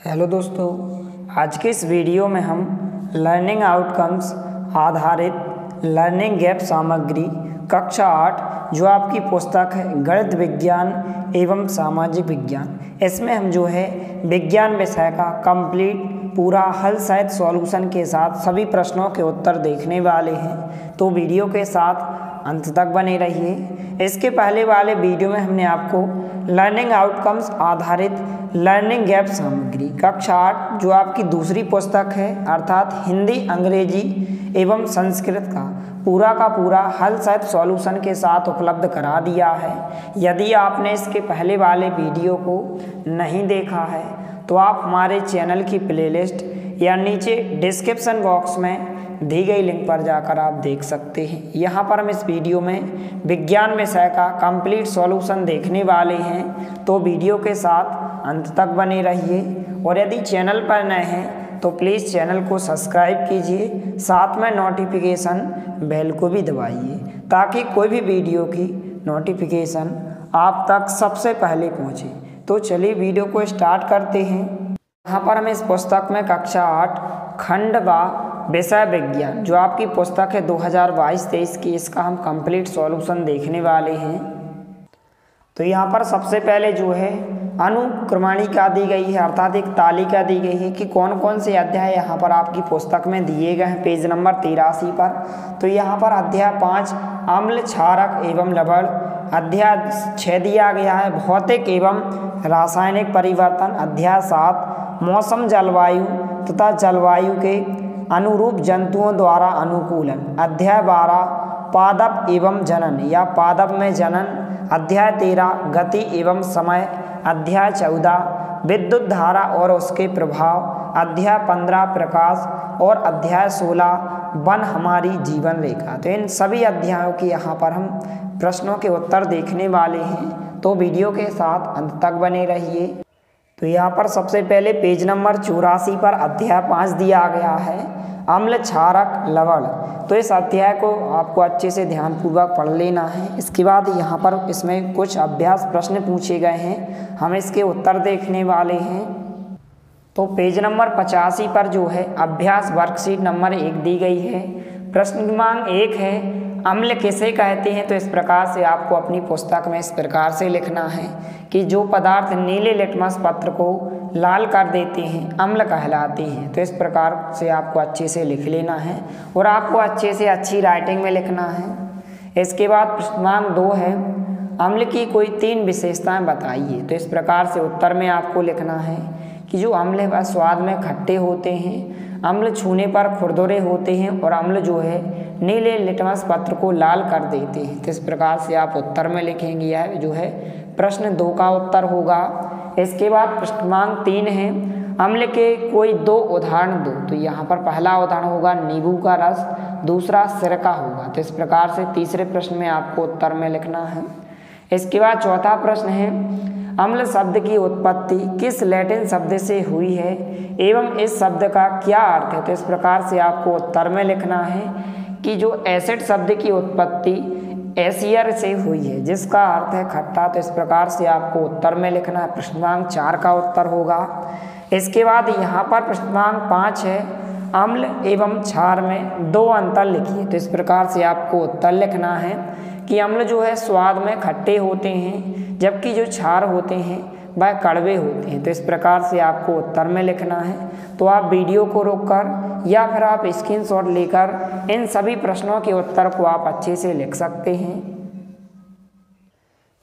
Hello दोस्तों, आज के इस वीडियो में हम लर्निंग आउटकम्स आधारित लर्निंग गैप सामग्री कक्षा 8 जो आपकी पुस्तक है गणित विज्ञान एवं सामाजिक विज्ञान, इसमें हम जो है विज्ञान विषय का कंप्लीट पूरा हल सहित सॉल्यूशन के साथ सभी प्रश्नों के उत्तर देखने वाले हैं। तो वीडियो के साथ अंत तक बने रहिए। इसके पहले वाले वीडियो में हमने आपको लर्निंग आउटकम्स आधारित लर्निंग गैप सामग्री कक्षा 8 जो आपकी दूसरी पुस्तक है अर्थात हिंदी, अंग्रेजी एवं संस्कृत का पूरा हल सहित सॉल्यूशन के साथ उपलब्ध करा दिया है। यदि आपने इसके पहले वाले वीडियो को नहीं देखा है तो आप हमारे चैनल की प्लेलिस्ट या नीचे डिस्क्रिप्शन बॉक्स में दी गई लिंक पर जाकर आप देख सकते हैं। यहाँ पर हम इस वीडियो में विज्ञान विषय का कंप्लीट सॉल्यूशन देखने वाले हैं, तो वीडियो के साथ अंत तक बने रहिए। और यदि चैनल पर नए हैं तो प्लीज़ चैनल को सब्सक्राइब कीजिए, साथ में नोटिफिकेशन बेल को भी दबाइए ताकि कोई भी वीडियो की नोटिफिकेशन आप तक सबसे पहले पहुँचे। तो चलिए वीडियो को स्टार्ट करते हैं। यहाँ पर हम इस पुस्तक में कक्षा 8 खंड विषय विज्ञान जो आपकी पुस्तक है 2022-23 की, इसका हम कंप्लीट सॉल्यूशन देखने वाले हैं। तो यहाँ पर सबसे पहले जो है अनुक्रमणिका दी गई है अर्थात एक तालिका दी गई है कि कौन कौन से अध्याय यहाँ पर आपकी पुस्तक में दिए गए हैं पेज नंबर 83 पर। तो यहाँ पर अध्याय 5 अम्ल, क्षारक एवं लवण, अध्याय 6 दिया गया है भौतिक एवं रासायनिक परिवर्तन, अध्याय 7 मौसम जलवायु तथा जलवायु के अनुरूप जंतुओं द्वारा अनुकूलन, अध्याय 12 पादप एवं जनन या पादप में जनन, अध्याय 13 गति एवं समय, अध्याय 14 विद्युत धारा और उसके प्रभाव, अध्याय 15 प्रकाश और अध्याय 16 वन हमारी जीवन रेखा। तो इन सभी अध्यायों की यहाँ पर हम प्रश्नों के उत्तर देखने वाले हैं, तो वीडियो के साथ अंत तक बने रहिए। तो यहाँ पर सबसे पहले पेज नंबर 84 पर अध्याय 5 दिया गया है अम्ल, क्षारक, लवण। तो इस अध्याय को आपको अच्छे से ध्यानपूर्वक पढ़ लेना है। इसके बाद यहाँ पर इसमें कुछ अभ्यास प्रश्न पूछे गए हैं, हम इसके उत्तर देखने वाले हैं। तो पेज नंबर 85 पर जो है अभ्यास वर्कशीट नंबर 1 दी गई है। प्रश्न क्रमांक 1 है अम्ल किसे कहते हैं। तो इस प्रकार से आपको अपनी पुस्तक में इस प्रकार से लिखना है कि जो पदार्थ नीले लिटमस पत्र को लाल कर देते हैं अम्ल कहलाते हैं। तो इस प्रकार से आपको अच्छे से लिख लेना है और आपको अच्छे से अच्छी राइटिंग में लिखना है। इसके बाद प्रश्न क्रमांक 2 है अम्ल की कोई 3 विशेषताएं बताइए। तो इस प्रकार से उत्तर में आपको लिखना है कि जो अम्ल है वह स्वाद में खट्टे होते हैं, अम्ल छूने पर खुरदुरे होते हैं और अम्ल जो है नीले लिटमस पत्र को लाल कर देते हैं। तो इस प्रकार से आप उत्तर में लिखेंगे, यह जो है प्रश्न 2 का उत्तर होगा। इसके बाद प्रश्न क्रमांक 3 है अम्ल के कोई 2 उदाहरण दो। तो यहाँ पर पहला उदाहरण होगा नींबू का रस, दूसरा सिरका होगा। तो इस प्रकार से तीसरे प्रश्न में आपको उत्तर में लिखना है। इसके बाद चौथा प्रश्न है अम्ल शब्द की उत्पत्ति किस लैटिन शब्द से हुई है एवं इस शब्द का क्या अर्थ है। तो इस प्रकार से आपको उत्तर में लिखना है कि जो एसिड शब्द की उत्पत्ति एसियर से हुई है जिसका अर्थ है खट्टा। तो इस प्रकार से आपको उत्तर में लिखना है, प्रश्न क्रमांक 4 का उत्तर होगा। इसके बाद यहाँ पर प्रश्न क्रमांक 5 है अम्ल एवं क्षार में 2 अंतर लिखिए। तो इस प्रकार से आपको उत्तर लिखना है कि अम्ल जो है स्वाद में खट्टे होते हैं जबकि जो क्षार होते हैं वह कड़वे होते हैं। तो इस प्रकार से आपको उत्तर में लिखना है। तो आप वीडियो को रोककर या फिर आप स्क्रीनशॉट लेकर इन सभी प्रश्नों के उत्तर को आप अच्छे से लिख सकते हैं।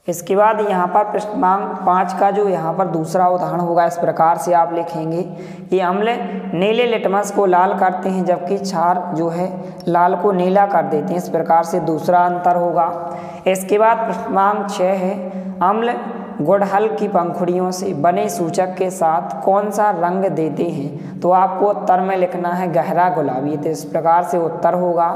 इसके बाद यहाँ पर प्रश्न क्रमांक 5 का जो यहाँ पर दूसरा उदाहरण होगा इस प्रकार से आप लिखेंगे कि अम्ल नीले लिटमस को लाल करते हैं जबकि क्षार जो है लाल को नीला कर देते हैं। इस प्रकार से दूसरा अंतर होगा। इसके बाद प्रश्न क्रमांक 6 है अम्ल गुड़हल की पंखुड़ियों से बने सूचक के साथ कौन सा रंग देते हैं। तो आपको उत्तर में लिखना है गहरा गुलाबी। तो इस प्रकार से उत्तर होगा।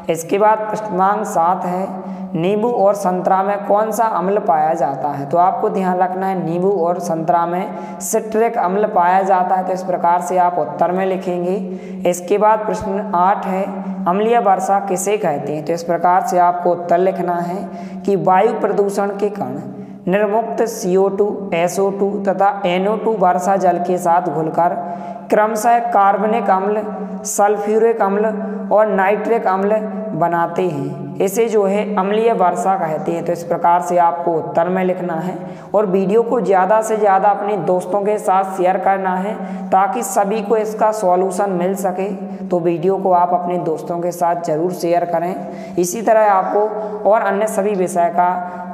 इसके बाद प्रश्न क्रमांक 7 है नींबू और संतरा में कौन सा अम्ल पाया जाता है। तो आपको ध्यान रखना है नींबू और संतरा में सिट्रिक अम्ल पाया जाता है। तो इस प्रकार से आप उत्तर में लिखेंगे। इसके बाद प्रश्न 8 है अम्लीय वर्षा किसे कहते हैं। तो इस प्रकार से आपको उत्तर लिखना है कि वायु प्रदूषण के कारण निर्मुक्त CO2, SO2 तथा NO2 वर्षा जल के साथ घुलकर क्रमशः कार्बनिक अम्ल, सल्फ्यूरिक अम्ल और नाइट्रिक अम्ल बनाते हैं। इसे जो है अम्लीय वर्षा कहते हैं। तो इस प्रकार से आपको उत्तर में लिखना है और वीडियो को ज़्यादा से ज़्यादा अपने दोस्तों के साथ शेयर करना है ताकि सभी को इसका सॉल्यूशन मिल सके। तो वीडियो को आप अपने दोस्तों के साथ ज़रूर शेयर करें। इसी तरह आपको और अन्य सभी विषय का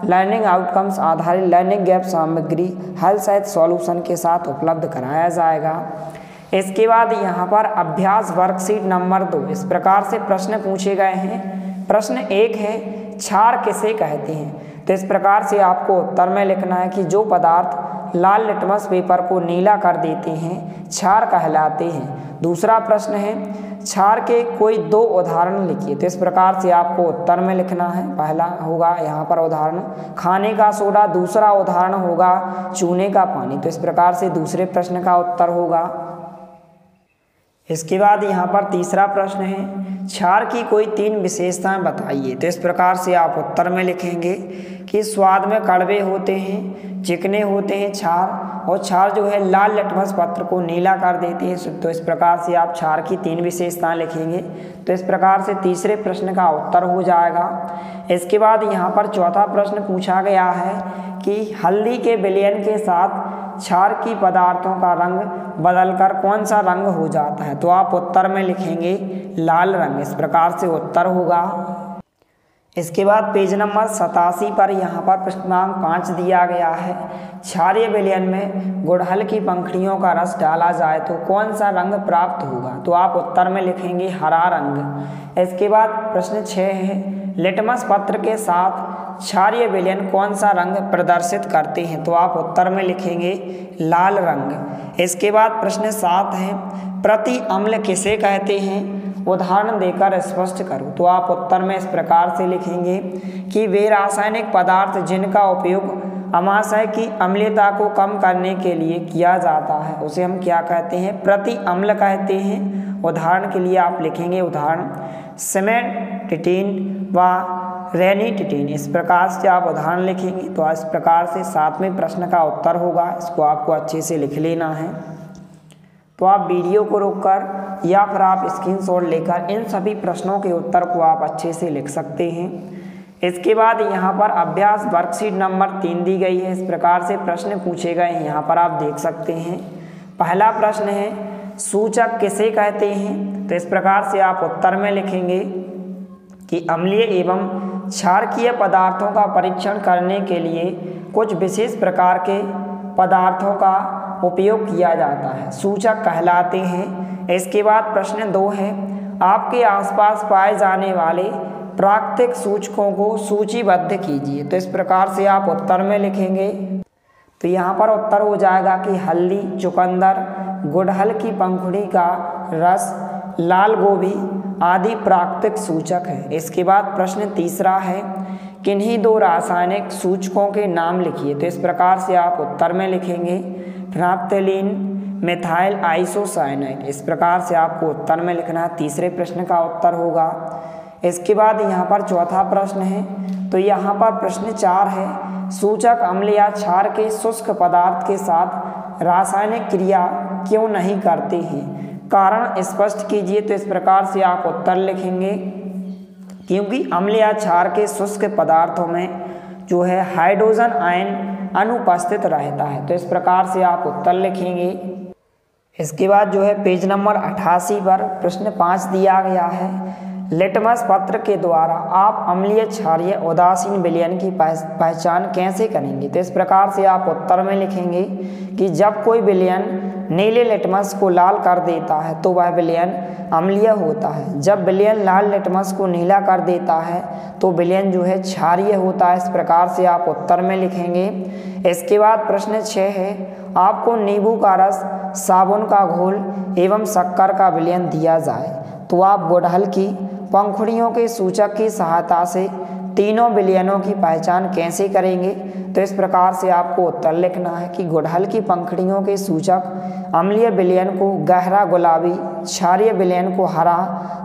लर्निंग आउटकम्स आधारित लर्निंग गैप सामग्री हल सहित सॉल्यूशन के साथ उपलब्ध कराया जाएगा। इसके बाद यहाँ पर अभ्यास वर्कशीट नंबर 2 इस प्रकार से प्रश्न पूछे गए हैं। प्रश्न 1 है क्षार किसे कहते हैं। तो इस प्रकार से आपको उत्तर में लिखना है कि जो पदार्थ लाल लिटमस पेपर को नीला कर देते हैं क्षार कहलाते हैं। दूसरा प्रश्न है क्षार के कोई 2 उदाहरण लिखिए। तो इस प्रकार से आपको उत्तर में लिखना है। पहला होगा यहाँ पर उदाहरण खाने का सोडा, दूसरा उदाहरण होगा चूने का पानी। तो इस प्रकार से दूसरे प्रश्न का उत्तर होगा। इसके बाद यहाँ पर तीसरा प्रश्न है क्षार की कोई 3 विशेषताएं बताइए। तो इस प्रकार से आप उत्तर में लिखेंगे कि स्वाद में कड़वे होते हैं, चिकने होते हैं क्षार, और क्षार जो है लाल लिटमस पत्र को नीला कर देते हैं। तो इस प्रकार से आप क्षार की 3 विशेषताएं लिखेंगे। तो इस प्रकार से तीसरे प्रश्न का उत्तर हो जाएगा। इसके बाद यहाँ पर चौथा प्रश्न पूछा गया है कि हल्दी के विलयन के साथ क्षार की पदार्थों का रंग बदलकर कौन सा रंग हो जाता है। तो आप उत्तर में लिखेंगे लाल रंग। इस प्रकार से उत्तर होगा। इसके बाद पेज नंबर 87 पर यहाँ पर प्रश्नांक 5 दिया गया है क्षारीय विलयन में गुड़हल की पंखुड़ियों का रस डाला जाए तो कौन सा रंग प्राप्त होगा। तो आप उत्तर में लिखेंगे हरा रंग। इसके बाद प्रश्न 6 है लिटमस पत्र के साथ क्षारीय विलयन कौन सा रंग प्रदर्शित करते हैं। तो आप उत्तर में लिखेंगे लाल रंग। इसके बाद प्रश्न 7 है प्रति अम्ल किसे कहते हैं, उदाहरण देकर स्पष्ट करो। तो आप उत्तर में इस प्रकार से लिखेंगे कि वे रासायनिक पदार्थ जिनका उपयोग अमाशय की अम्लता को कम करने के लिए किया जाता है उसे हम क्या कहते हैं, प्रति अम्ल कहते हैं। उदाहरण के लिए आप लिखेंगे उदाहरण सिमेटिटीन व रेनिटिटीन। इस प्रकार से आप उदाहरण लिखेंगे। तो इस प्रकार से 7वें प्रश्न का उत्तर होगा। इसको आपको अच्छे से लिख लेना है। तो आप वीडियो को रोककर या फिर आप स्क्रीनशॉट लेकर इन सभी प्रश्नों के उत्तर को आप अच्छे से लिख सकते हैं। इसके बाद यहाँ पर अभ्यास वर्कशीट नंबर 3 दी गई है। इस प्रकार से प्रश्न पूछे गए हैं, यहाँ पर आप देख सकते हैं। पहला प्रश्न है सूचक किसे कहते हैं। तो इस प्रकार से आप उत्तर में लिखेंगे कि अम्लीय एवं क्षारकीय पदार्थों का परीक्षण करने के लिए कुछ विशेष प्रकार के पदार्थों का उपयोग किया जाता है, सूचक कहलाते हैं। इसके बाद प्रश्न 2 है आपके आसपास पाए जाने वाले प्राकृतिक सूचकों को सूचीबद्ध कीजिए। तो इस प्रकार से आप उत्तर में लिखेंगे। तो यहाँ पर उत्तर हो जाएगा कि हल्दी, चुकंदर, गुड़हल की पंखुड़ी का रस, लाल गोभी आदि प्राकृतिक सूचक है। इसके बाद प्रश्न 3 है किन्हीं 2 रासायनिक सूचकों के नाम लिखिए। तो इस प्रकार से आप उत्तर में लिखेंगे फिनाप्थेलीन, मिथाइल आइसोसाइनाइड। इस प्रकार से आपको उत्तर में लिखना है। तीसरे प्रश्न का उत्तर होगा। इसके बाद यहाँ पर चौथा प्रश्न है। तो यहाँ पर प्रश्न 4 है सूचक अम्ल या क्षार के शुष्क पदार्थ के साथ रासायनिक क्रिया क्यों नहीं करते हैं, कारण स्पष्ट कीजिए। तो इस प्रकार से आप उत्तर लिखेंगे क्योंकि अम्ल या क्षार के शुष्क पदार्थों में जो है हाइड्रोजन आयन अनुपस्थित रहता है। तो इस प्रकार से आप उत्तर लिखेंगे। इसके बाद जो है पेज नंबर 88 पर प्रश्न 5 दिया गया है लिटमस पत्र के द्वारा आप अम्लीय क्षारीय उदासीन विलयन की पहचान कैसे करेंगे। तो इस प्रकार से आप उत्तर में लिखेंगे कि जब कोई विलयन नीले लिटमस को लाल कर देता है तो वह विलयन अम्लीय होता है, जब विलयन लाल लिटमस को नीला कर देता है तो विलयन जो है क्षारीय होता है। इस प्रकार से आप उत्तर में लिखेंगे। इसके बाद प्रश्न 6 है आपको नींबू का रस, साबुन का घोल एवं शक्कर का विलयन दिया जाए तो आप गुड़हल की पंखुड़ियों के सूचक की सहायता से तीनों विलयनों की पहचान कैसे करेंगे। तो इस प्रकार से आपको उत्तर लिखना है कि गुड़हल की पंखुड़ियों के सूचक अम्लीय विलयन को गहरा गुलाबी क्षारीय विलयन को हरा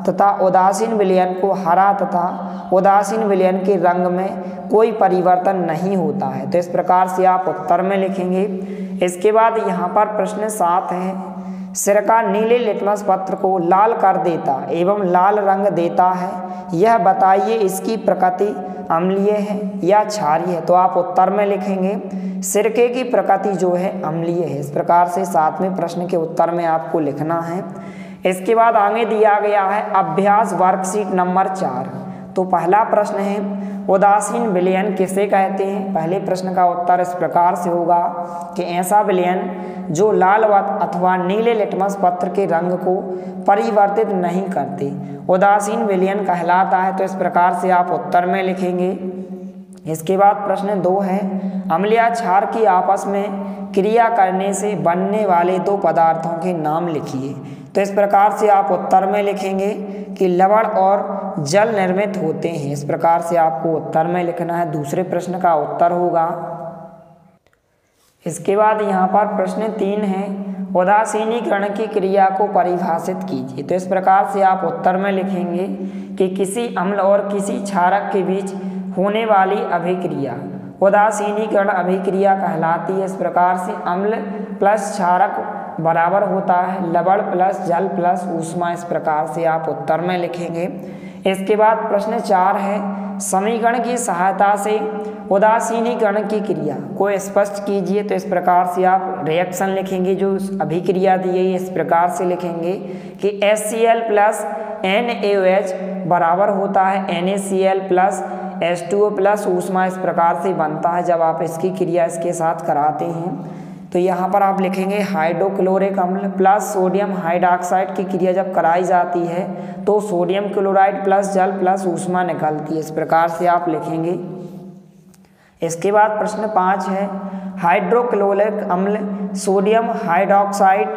तथा उदासीन विलयन को हरा तथा उदासीन विलयन के रंग में कोई परिवर्तन नहीं होता है। तो इस प्रकार से आप उत्तर में लिखेंगे। इसके बाद यहाँ पर प्रश्न 7 है, सिरका नीले लिटमस पत्र को लाल कर देता एवं लाल रंग देता है, यह बताइए इसकी प्रकृति अम्लीय है या क्षारीय है। तो आप उत्तर में लिखेंगे सिरके की प्रकृति जो है अम्लीय है। इस प्रकार से 7वें प्रश्न के उत्तर में आपको लिखना है। इसके बाद आगे दिया गया है अभ्यास वर्कशीट नंबर 4। तो पहला प्रश्न है उदासीन विलयन किसे कहते हैं। पहले प्रश्न का उत्तर इस प्रकार से होगा कि ऐसा विलयन जो लाल अथवा नीले लिटमस पत्र के रंग को परिवर्तित नहीं करते उदासीन विलयन कहलाता है। तो इस प्रकार से आप उत्तर में लिखेंगे। इसके बाद प्रश्न 2 है अम्ल या क्षार की आपस में क्रिया करने से बनने वाले दो पदार्थों के नाम लिखिए। तो इस प्रकार से आप उत्तर में लिखेंगे कि लवण और जल निर्मित होते हैं। इस प्रकार से आपको उत्तर में लिखना है। दूसरे प्रश्न का उत्तर होगा। इसके बाद यहाँ पर प्रश्न 3 है उदासीनीकरण की क्रिया को परिभाषित कीजिए। तो इस प्रकार से आप उत्तर में लिखेंगे कि किसी अम्ल और किसी क्षारक के बीच होने वाली अभिक्रिया उदासीनीकरण अभिक्रिया कहलाती है। इस प्रकार से अम्ल प्लस क्षारक बराबर होता है लवण प्लस जल प्लस ऊष्मा। इस प्रकार से आप उत्तर में लिखेंगे। इसके बाद प्रश्न 4 है समीकरण की सहायता से उदासीनीकरण की क्रिया को स्पष्ट कीजिए। तो इस प्रकार से आप रिएक्शन लिखेंगे जो अभिक्रिया दी गई है। इस प्रकार से लिखेंगे कि HCl प्लस NaOH बराबर होता है NaCl प्लस H2O प्लस ऊष्मा। इस प्रकार से बनता है जब आप इसकी क्रिया इसके साथ कराते हैं। तो यहाँ पर आप लिखेंगे हाइड्रोक्लोरिक अम्ल प्लस सोडियम हाइड्रॉक्साइड की क्रिया जब कराई जाती है तो सोडियम क्लोराइड प्लस जल प्लस ऊष्मा निकलती है। इस प्रकार से आप लिखेंगे। इसके बाद प्रश्न 5 है हाइड्रोक्लोरिक अम्ल sodium hydroxide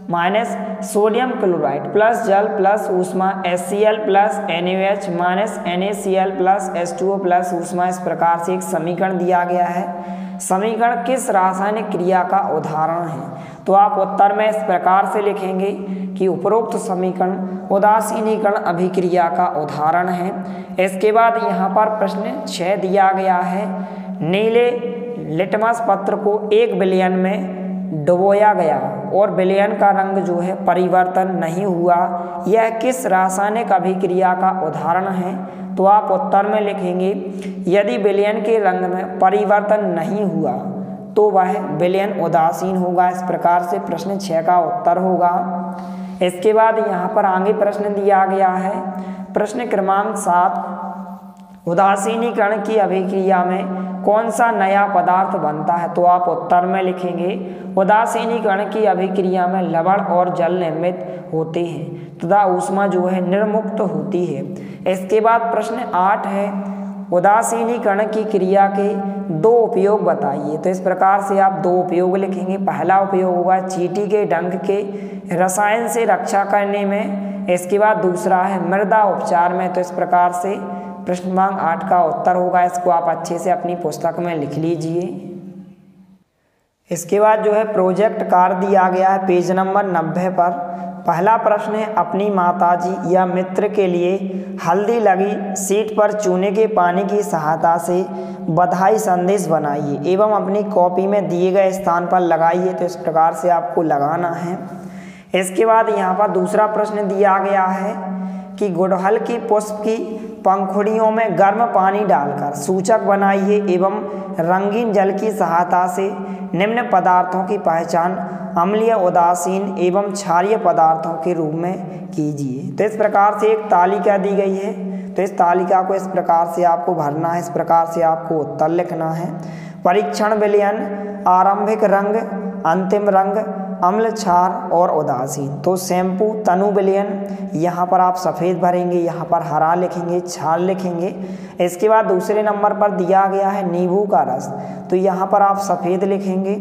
minus sodium chloride plus जल प्लस ऊष्मा HCl plus NaOH minus NaCl plus H2O plus ऊष्मा। इस प्रकार से एक समीकरण दिया गया है। समीकरण किस रासायनिक क्रिया का उदाहरण है। तो आप उत्तर में इस प्रकार से लिखेंगे कि उपरोक्त समीकरण उदासीनीकरण अभिक्रिया का उदाहरण है। इसके बाद यहाँ पर प्रश्न 6 दिया गया है नीले लिटमस पत्र को एक विलयन में डुबोया गया और विलयन का रंग जो है परिवर्तन नहीं हुआ, यह किस रासायनिक अभिक्रिया का उदाहरण है। तो आप उत्तर में लिखेंगे यदि विलयन के रंग में परिवर्तन नहीं हुआ तो वह विलयन उदासीन होगा। इस प्रकार से प्रश्न 6 का उत्तर होगा। इसके बाद यहाँ पर आगे प्रश्न दिया गया है प्रश्न क्रमांक 7 उदासीनीकरण की अभिक्रिया में कौन सा नया पदार्थ बनता है। तो आप उत्तर में लिखेंगे उदासीनीकरण की अभिक्रिया में लवण और जल निर्मित होते हैं तथा ऊष्मा जो है निर्मुक्त होती है। इसके बाद प्रश्न 8 है उदासीनीकरण की क्रिया के 2 उपयोग बताइए। तो इस प्रकार से आप 2 उपयोग लिखेंगे। पहला उपयोग होगा चींटी के डंक के रसायन से रक्षा करने में। इसके बाद दूसरा है मृदा उपचार में। तो इस प्रकार से प्रश्न क्रमांक 8 का उत्तर होगा। इसको आप अच्छे से अपनी पुस्तक में लिख लीजिए। इसके बाद जो है प्रोजेक्ट कार्य दिया गया है पेज नंबर 90 पर। पहला प्रश्न है अपनी माताजी या मित्र के लिए हल्दी लगी सीट पर चूने के पानी की सहायता से बधाई संदेश बनाइए एवं अपनी कॉपी में दिए गए स्थान पर लगाइए। तो इस प्रकार से आपको लगाना है। इसके बाद यहाँ पर दूसरा प्रश्न दिया गया है कि गुड़हल की पुष्प की पंखुड़ियों में गर्म पानी डालकर सूचक बनाइए एवं रंगीन जल की सहायता से निम्न पदार्थों की पहचान अम्लीय उदासीन एवं क्षारीय पदार्थों के रूप में कीजिए। तो इस प्रकार से एक तालिका दी गई है। तो इस तालिका को इस प्रकार से आपको भरना है। इस प्रकार से आपको उत्तर लिखना है। परीक्षण विलयन आरंभिक रंग अंतिम रंग अम्ल क्षार और उदासीन। तो शैम्पू तनु विलयन यहाँ पर आप सफ़ेद भरेंगे, यहाँ पर हरा लिखेंगे, क्षार लिखेंगे। इसके बाद दूसरे नंबर पर दिया गया है नींबू का रस। तो यहाँ पर आप सफ़ेद लिखेंगे।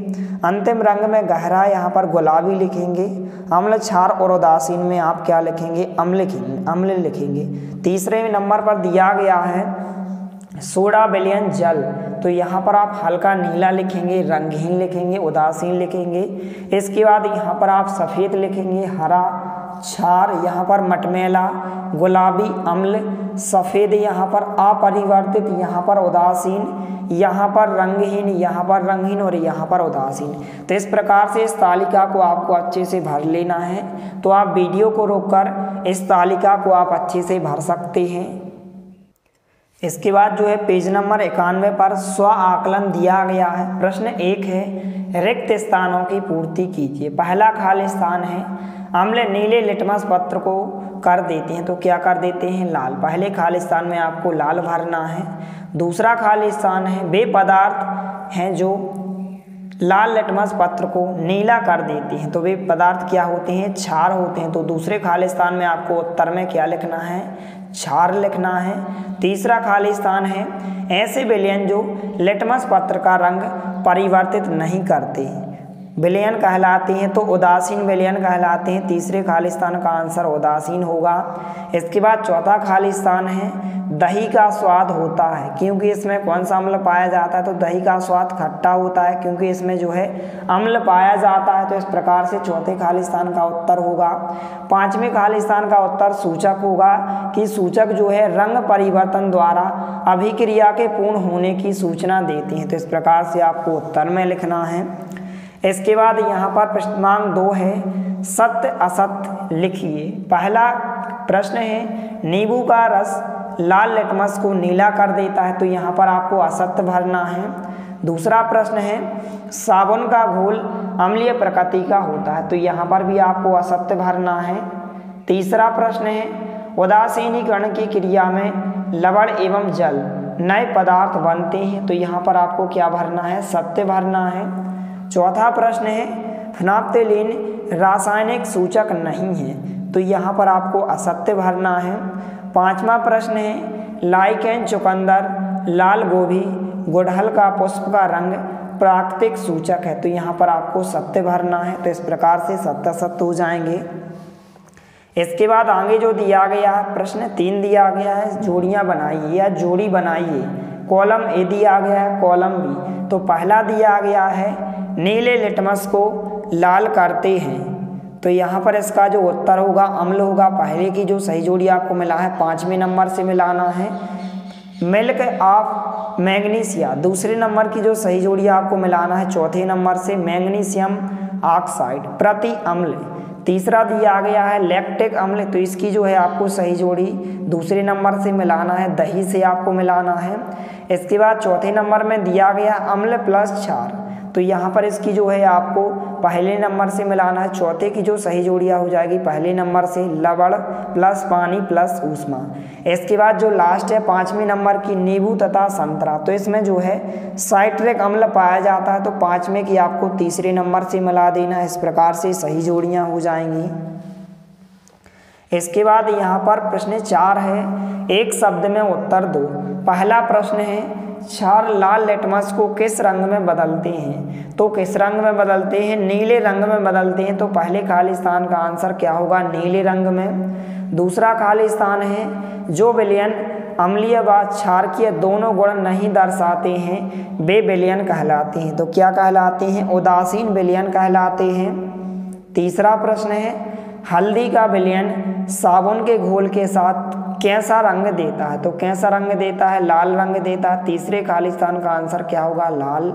अंतिम रंग में गहरा यहाँ पर गुलाबी लिखेंगे। अम्ल क्षार और उदासीन में आप क्या लिखेंगे अम्ल लिखेंगे। तीसरे नंबर पर दिया गया है सोडा विलयन जल। तो यहाँ पर आप हल्का नीला लिखेंगे, रंगहीन लिखेंगे, उदासीन लिखेंगे। इसके बाद यहाँ पर आप सफ़ेद लिखेंगे, हरा, क्षार, यहाँ पर मटमैला, गुलाबी अम्ल, सफ़ेद यहाँ पर अपरिवर्तित, यहाँ पर उदासीन, यहाँ पर रंगहीन, यहाँ पर रंगहीन और यहाँ पर उदासीन। तो इस प्रकार से इस तालिका को आपको अच्छे से भर लेना है। तो आप वीडियो को रोककर इस तालिका को आप अच्छे से भर सकते हैं। इसके बाद जो है पेज नंबर 91 पर स्व आकलन दिया गया है। प्रश्न 1 है, रिक्त स्थानों की पूर्ति कीजिए। पहला खाली स्थान है, अम्ल नीले लिटमस पत्र को कर देते हैं, तो क्या कर देते हैं, लाल। पहले खाली स्थान में आपको लाल भरना है। दूसरा खाली स्थान है, वे पदार्थ हैं जो लाल लिटमस पत्र को नीला कर देते हैं, तो वे पदार्थ क्या होते हैं, क्षार होते हैं। तो दूसरे खाली स्थान में आपको उत्तर में क्या लिखना है, क्षार लिखना है। तीसरा खाली स्थान है, ऐसे विलयन जो लिटमस पत्र का रंग परिवर्तित नहीं करते, विलयन कहलाते हैं, तो उदासीन विलयन कहलाते हैं। तीसरे खाली स्थान का आंसर उदासीन होगा। इसके बाद चौथा खाली स्थान है, दही का स्वाद होता है, क्योंकि इसमें कौन सा अम्ल पाया जाता है, तो दही का स्वाद खट्टा होता है, क्योंकि इसमें जो है अम्ल पाया जाता है। तो इस प्रकार से चौथे खाली स्थान का उत्तर होगा। पांचवें खाली स्थान का उत्तर सूचक होगा, कि सूचक जो है रंग परिवर्तन द्वारा अभिक्रिया के पूर्ण होने की सूचना देते हैं। तो इस प्रकार से आपको उत्तर में लिखना है। इसके बाद यहाँ पर प्रश्नांक 2 है, सत्य असत्य लिखिए। पहला प्रश्न है, नींबू का रस लाल लिटमस को नीला कर देता है, तो यहाँ पर आपको असत्य भरना है। दूसरा प्रश्न है, साबुन का घोल अम्लीय प्रकृति का होता है, तो यहाँ पर भी आपको असत्य भरना है। तीसरा प्रश्न है, उदासीनीकरण की क्रिया में लवण एवं जल नए पदार्थ बनते हैं, तो यहाँ पर आपको क्या भरना है, सत्य भरना है। चौथा प्रश्न है, फिनाप्थेलीन रासायनिक सूचक नहीं है, तो यहाँ पर आपको असत्य भरना है। पांचवा प्रश्न है, लाइकेन चुकंदर लाल गोभी गुड़हल का पुष्प का रंग प्राकृतिक सूचक है, तो यहाँ पर आपको सत्य भरना है। तो इस प्रकार से सत्य सत्य हो जाएंगे। इसके बाद आगे जो दिया गया है, प्रश्न 3 दिया गया है, जोड़ियाँ बनाइए या जोड़ी बनाइए। कॉलम ए दिया गया है, कॉलम बी। तो पहला दिया गया है, नीले लिटमस को लाल करते हैं, तो यहाँ पर इसका जो उत्तर होगा अम्ल होगा। पहले की जो सही जोड़ी आपको मिला है 5वें नंबर से मिलाना है, मिल्क ऑफ मैग्नीशिया। दूसरे नंबर की जो सही जोड़ी आपको मिलाना है 4थे नंबर से, मैग्नीशियम ऑक्साइड प्रति अम्ल। तीसरा दिया गया है लैक्टिक अम्ल, तो इसकी जो है आपको सही जोड़ी दूसरे नंबर से मिलाना है, दही से आपको मिलाना है। इसके बाद चौथे नंबर में दिया गया अम्ल प्लस क्षार, तो यहाँ पर इसकी जो है आपको पहले नंबर से मिलाना है। चौथे की जो सही जोड़ियाँ हो जाएगी पहले नंबर से, लवण प्लस पानी प्लस ऊष्मा। इसके बाद जो लास्ट है 5वें नंबर की, नींबू तथा संतरा, तो इसमें जो है साइट्रिक अम्ल पाया जाता है, तो 5वें की आपको तीसरे नंबर से मिला देना। इस प्रकार से सही जोड़ियाँ हो जाएंगी। इसके बाद यहाँ पर प्रश्न 4 है, एक शब्द में उत्तर दो। पहला प्रश्न है, क्षार लाल लिटमस को किस रंग में बदलते हैं, तो किस रंग में बदलते हैं, नीले रंग में बदलते हैं। तो पहले खाली स्थान का आंसर क्या होगा, नीले रंग में। दूसरा खाली स्थान है, जो विलयन अम्लीय व क्षारकीय दोनों गुण नहीं दर्शाते हैं वे विलयन कहलाते हैं, तो क्या कहलाते हैं, उदासीन विलयन कहलाते हैं। तीसरा प्रश्न है, हल्दी का विलयन साबुन के घोल के साथ कैसा रंग देता है, तो कैसा रंग देता है, लाल रंग देता है। तीसरे खाली स्थान का आंसर क्या होगा, लाल।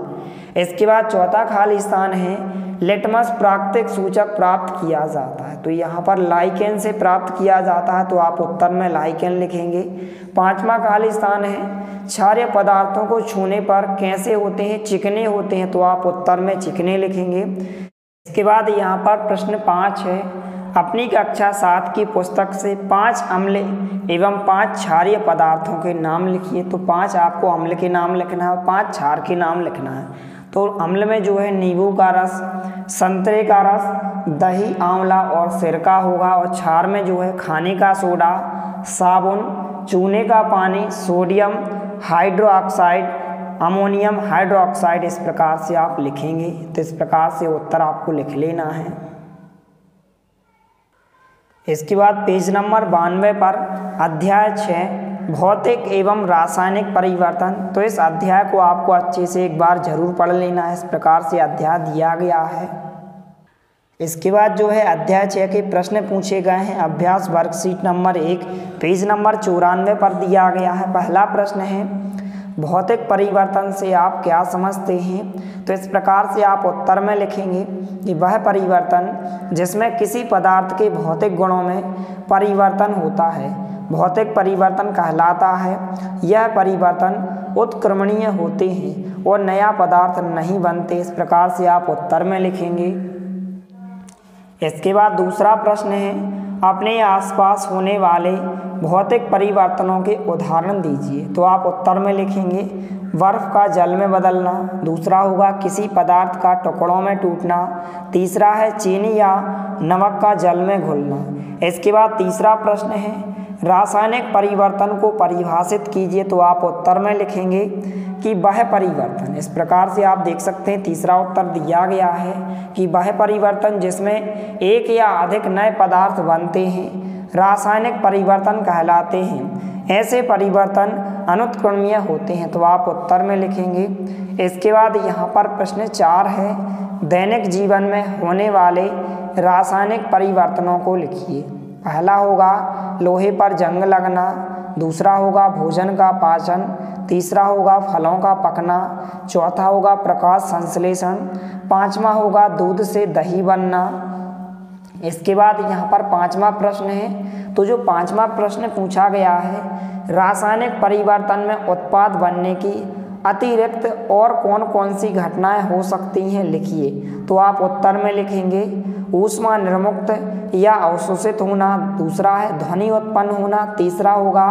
इसके बाद चौथा खाली स्थान है, लिटमस प्राकृतिक सूचक प्राप्त किया जाता है, तो यहाँ पर लाइकेन से प्राप्त किया जाता है, तो आप उत्तर में लाइकेन लिखेंगे। पांचवा खाली स्थान है, क्षारीय पदार्थों को छूने पर कैसे होते हैं, चिकने होते हैं, तो आप उत्तर में चिकने लिखेंगे। इसके बाद यहाँ पर प्रश्न 5 है, अपनी कक्षा 7 की पुस्तक से 5 अम्ल एवं 5 क्षारीय पदार्थों के नाम लिखिए। तो 5 आपको अम्ल के नाम लिखना है और 5 क्षार के नाम लिखना है। तो अम्ल में जो है नींबू का रस, संतरे का रस, दही, आंवला और सिरका होगा। और क्षार में जो है खाने का सोडा, साबुन, चूने का पानी, सोडियम हाइड्रोक्साइड, अमोनियम हाइड्रोक्साइड, इस प्रकार से आप लिखेंगे। तो इस प्रकार से उत्तर आपको लिख लेना है। इसके बाद पेज नंबर 92 पर अध्याय 6 भौतिक एवं रासायनिक परिवर्तन, तो इस अध्याय को आपको अच्छे से एक बार जरूर पढ़ लेना है। इस प्रकार से अध्याय दिया गया है। इसके बाद जो है अध्याय 6 के प्रश्न पूछे गए हैं। अभ्यास वर्कशीट नंबर 1 पेज नंबर 94 पर दिया गया है। पहला प्रश्न है, भौतिक परिवर्तन से आप क्या समझते हैं? तो इस प्रकार से आप उत्तर में लिखेंगे कि वह परिवर्तन जिसमें किसी पदार्थ के भौतिक गुणों में परिवर्तन होता है भौतिक परिवर्तन कहलाता है। यह परिवर्तन उत्क्रमणीय होते हैं और नया पदार्थ नहीं बनते। इस प्रकार से आप उत्तर में लिखेंगे। इसके बाद दूसरा प्रश्न है, अपने आसपास होने वाले भौतिक परिवर्तनों के उदाहरण दीजिए। तो आप उत्तर में लिखेंगे बर्फ का जल में बदलना, दूसरा होगा किसी पदार्थ का टुकड़ों में टूटना, तीसरा है चीनी या नमक का जल में घुलना। इसके बाद तीसरा प्रश्न है, रासायनिक परिवर्तन को परिभाषित कीजिए। तो आप उत्तर में लिखेंगे कि वह परिवर्तन, इस प्रकार से आप देख सकते हैं तीसरा उत्तर दिया गया है कि वह परिवर्तन जिसमें एक या अधिक नए पदार्थ बनते हैं रासायनिक परिवर्तन कहलाते हैं। ऐसे परिवर्तन अनुत्क्रमणीय होते हैं। तो आप उत्तर में लिखेंगे। इसके बाद यहाँ पर प्रश्न 4 है, दैनिक जीवन में होने वाले रासायनिक परिवर्तनों को लिखिए। पहला होगा लोहे पर जंग लगना, दूसरा होगा भोजन का पाचन, तीसरा होगा फलों का पकना, चौथा होगा प्रकाश संश्लेषण, पांचवा होगा दूध से दही बनना। इसके बाद यहाँ पर पांचवा प्रश्न है। तो जो पांचवा प्रश्न पूछा गया है, रासायनिक परिवर्तन में उत्पाद बनने की अतिरिक्त और कौन कौन सी घटनाएं हो सकती हैं लिखिए। तो आप उत्तर में लिखेंगे ऊष्मा निर्मुक्त या अवशोषित होना, दूसरा है ध्वनि उत्पन्न होना, तीसरा होगा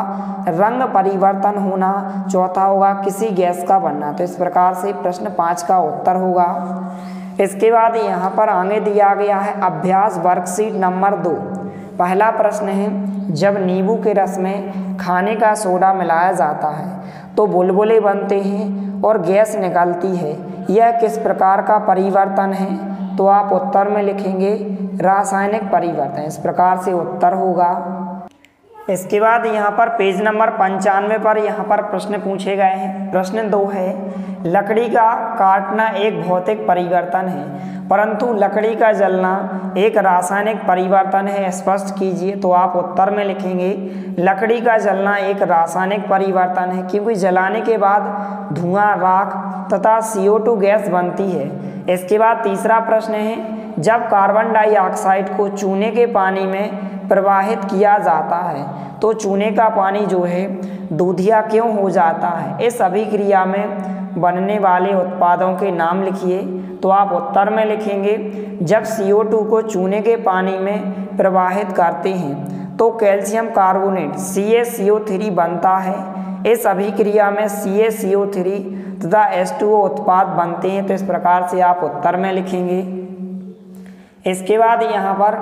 रंग परिवर्तन होना, चौथा होगा किसी गैस का बनना। तो इस प्रकार से प्रश्न 5 का उत्तर होगा। इसके बाद यहाँ पर आगे दिया गया है अभ्यास वर्कशीट नंबर 2। पहला प्रश्न है, जब नींबू के रस में खाने का सोडा मिलाया जाता है तो बुलबुले बनते हैं और गैस निकलती है, यह किस प्रकार का परिवर्तन है? तो आप उत्तर में लिखेंगे रासायनिक परिवर्तन। इस प्रकार से उत्तर होगा। इसके बाद यहाँ पर पेज नंबर 95 पर यहाँ पर प्रश्न पूछे गए हैं। प्रश्न 2 है, लकड़ी का काटना एक भौतिक परिवर्तन है परंतु लकड़ी का जलना एक रासायनिक परिवर्तन है, स्पष्ट कीजिए। तो आप उत्तर में लिखेंगे लकड़ी का जलना एक रासायनिक परिवर्तन है क्योंकि जलाने के बाद धुआं, राख तथा CO2 गैस बनती है। इसके बाद तीसरा प्रश्न है, जब कार्बन डाइऑक्साइड को चूने के पानी में प्रवाहित किया जाता है तो चूने का पानी जो है दूधिया क्यों हो जाता है? इस अभिक्रिया में बनने वाले उत्पादों के नाम लिखिए। तो आप उत्तर में लिखेंगे जब CO2 को चूने के पानी में प्रवाहित करते हैं तो कैल्शियम कार्बोनेट CaCO3 बनता है। इस अभिक्रिया में CaCO3 तथा H2O उत्पाद बनते हैं। तो इस प्रकार से आप उत्तर में लिखेंगे। इसके बाद यहाँ पर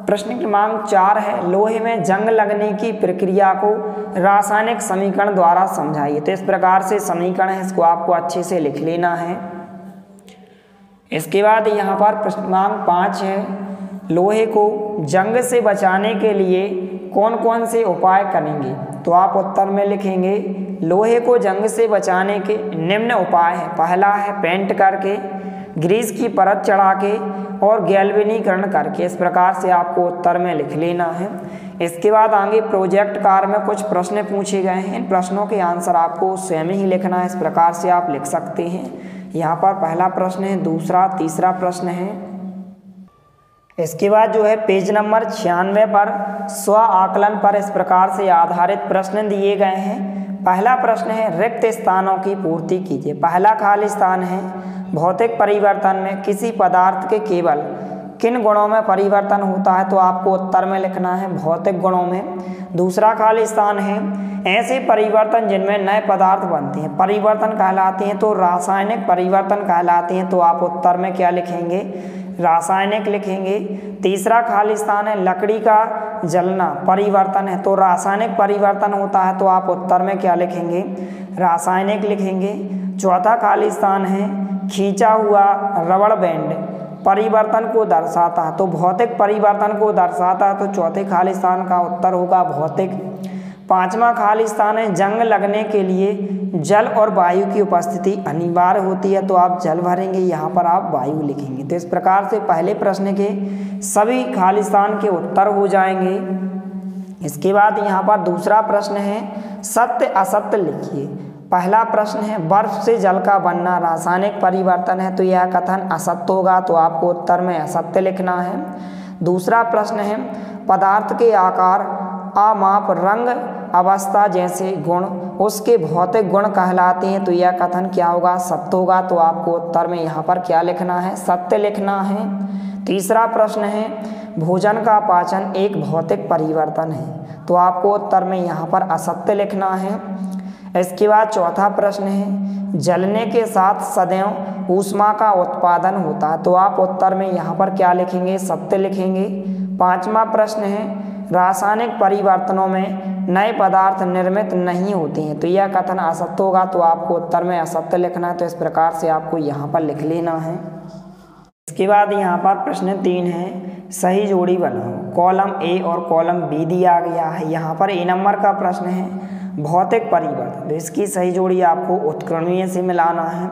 प्रश्न क्रमांक 4 है, लोहे में जंग लगने की प्रक्रिया को रासायनिक समीकरण द्वारा समझाइए। तो इस प्रकार से समीकरण है, इसको आपको अच्छे से लिख लेना है। इसके बाद यहाँ पर प्रश्न क्रमांक 5 है, लोहे को जंग से बचाने के लिए कौन कौन से उपाय करेंगे? तो आप उत्तर में लिखेंगे लोहे को जंग से बचाने के निम्न उपाय हैं। पहला है पेंट करके, ग्रीस की परत चढ़ा के और गैल्वेनीकरण करके। इस प्रकार से आपको उत्तर में लिख लेना है। इसके बाद आगे प्रोजेक्ट कार्य में कुछ प्रश्न पूछे गए हैं। इन प्रश्नों के आंसर आपको स्वयं ही लिखना है। इस प्रकार से आप लिख सकते हैं। यहाँ पर पहला प्रश्न है, दूसरा, तीसरा प्रश्न है। इसके बाद जो है पेज नंबर 96 पर स्व आकलन पर इस प्रकार से आधारित प्रश्न दिए गए हैं। पहला प्रश्न है, रिक्त स्थानों की पूर्ति कीजिए। पहला खाली स्थान है, भौतिक परिवर्तन में किसी पदार्थ के केवल किन गुणों में परिवर्तन होता है? तो आपको उत्तर में लिखना है भौतिक गुणों में। दूसरा खाली स्थान है, ऐसे परिवर्तन जिनमें नए पदार्थ बनते हैं परिवर्तन कहलाते हैं तो रासायनिक परिवर्तन कहलाते हैं। तो आप उत्तर में क्या लिखेंगे? रासायनिक लिखेंगे। तीसरा खाली स्थान है, लकड़ी का जलना परिवर्तन है तो रासायनिक परिवर्तन होता है। तो आप उत्तर में क्या लिखेंगे? रासायनिक लिखेंगे। चौथा खाली स्थान है, खींचा हुआ रबड़ बैंड परिवर्तन को दर्शाता है तो भौतिक परिवर्तन को दर्शाता है। तो चौथे खाली स्थान का उत्तर होगा भौतिक। पांचवा खाली स्थान है, जंग लगने के लिए जल और वायु की उपस्थिति अनिवार्य होती है, तो आप जल भरेंगे, यहाँ पर आप वायु लिखेंगे। तो इस प्रकार से पहले प्रश्न के सभी खाली स्थान के उत्तर हो जाएंगे। इसके बाद यहाँ पर दूसरा प्रश्न है, सत्य असत्य लिखिए। पहला प्रश्न है, बर्फ से जल का बनना रासायनिक परिवर्तन है, तो यह कथन असत्य होगा, तो आपको उत्तर में असत्य लिखना है। दूसरा प्रश्न है, पदार्थ के आकार, अमाप, रंग, अवस्था जैसे गुण उसके भौतिक गुण कहलाते हैं, तो यह कथन क्या होगा? सत्य होगा, तो आपको उत्तर में यहाँ पर क्या लिखना है? सत्य लिखना है। तीसरा प्रश्न है, भोजन का पाचन एक भौतिक परिवर्तन है, तो आपको उत्तर में यहाँ पर असत्य लिखना है। इसके बाद चौथा प्रश्न है, जलने के साथ सदैव ऊष्मा का उत्पादन होता है, तो आप उत्तर में यहाँ पर क्या लिखेंगे? सत्य लिखेंगे। पांचवा प्रश्न है, रासायनिक परिवर्तनों में नए पदार्थ निर्मित नहीं होते हैं, तो यह कथन असत्य होगा, तो आपको उत्तर में असत्य लिखना है। तो इस प्रकार से आपको यहाँ पर लिख लेना है। इसके बाद यहाँ पर प्रश्न 3 है, सही जोड़ी बनाओ। कॉलम ए और कॉलम बी दिया गया है। यहाँ पर ए नंबर का प्रश्न है, भौतिक परिवर्तन, तो इसकी सही जोड़ी आपको उत्क्रमणीय से मिलाना है।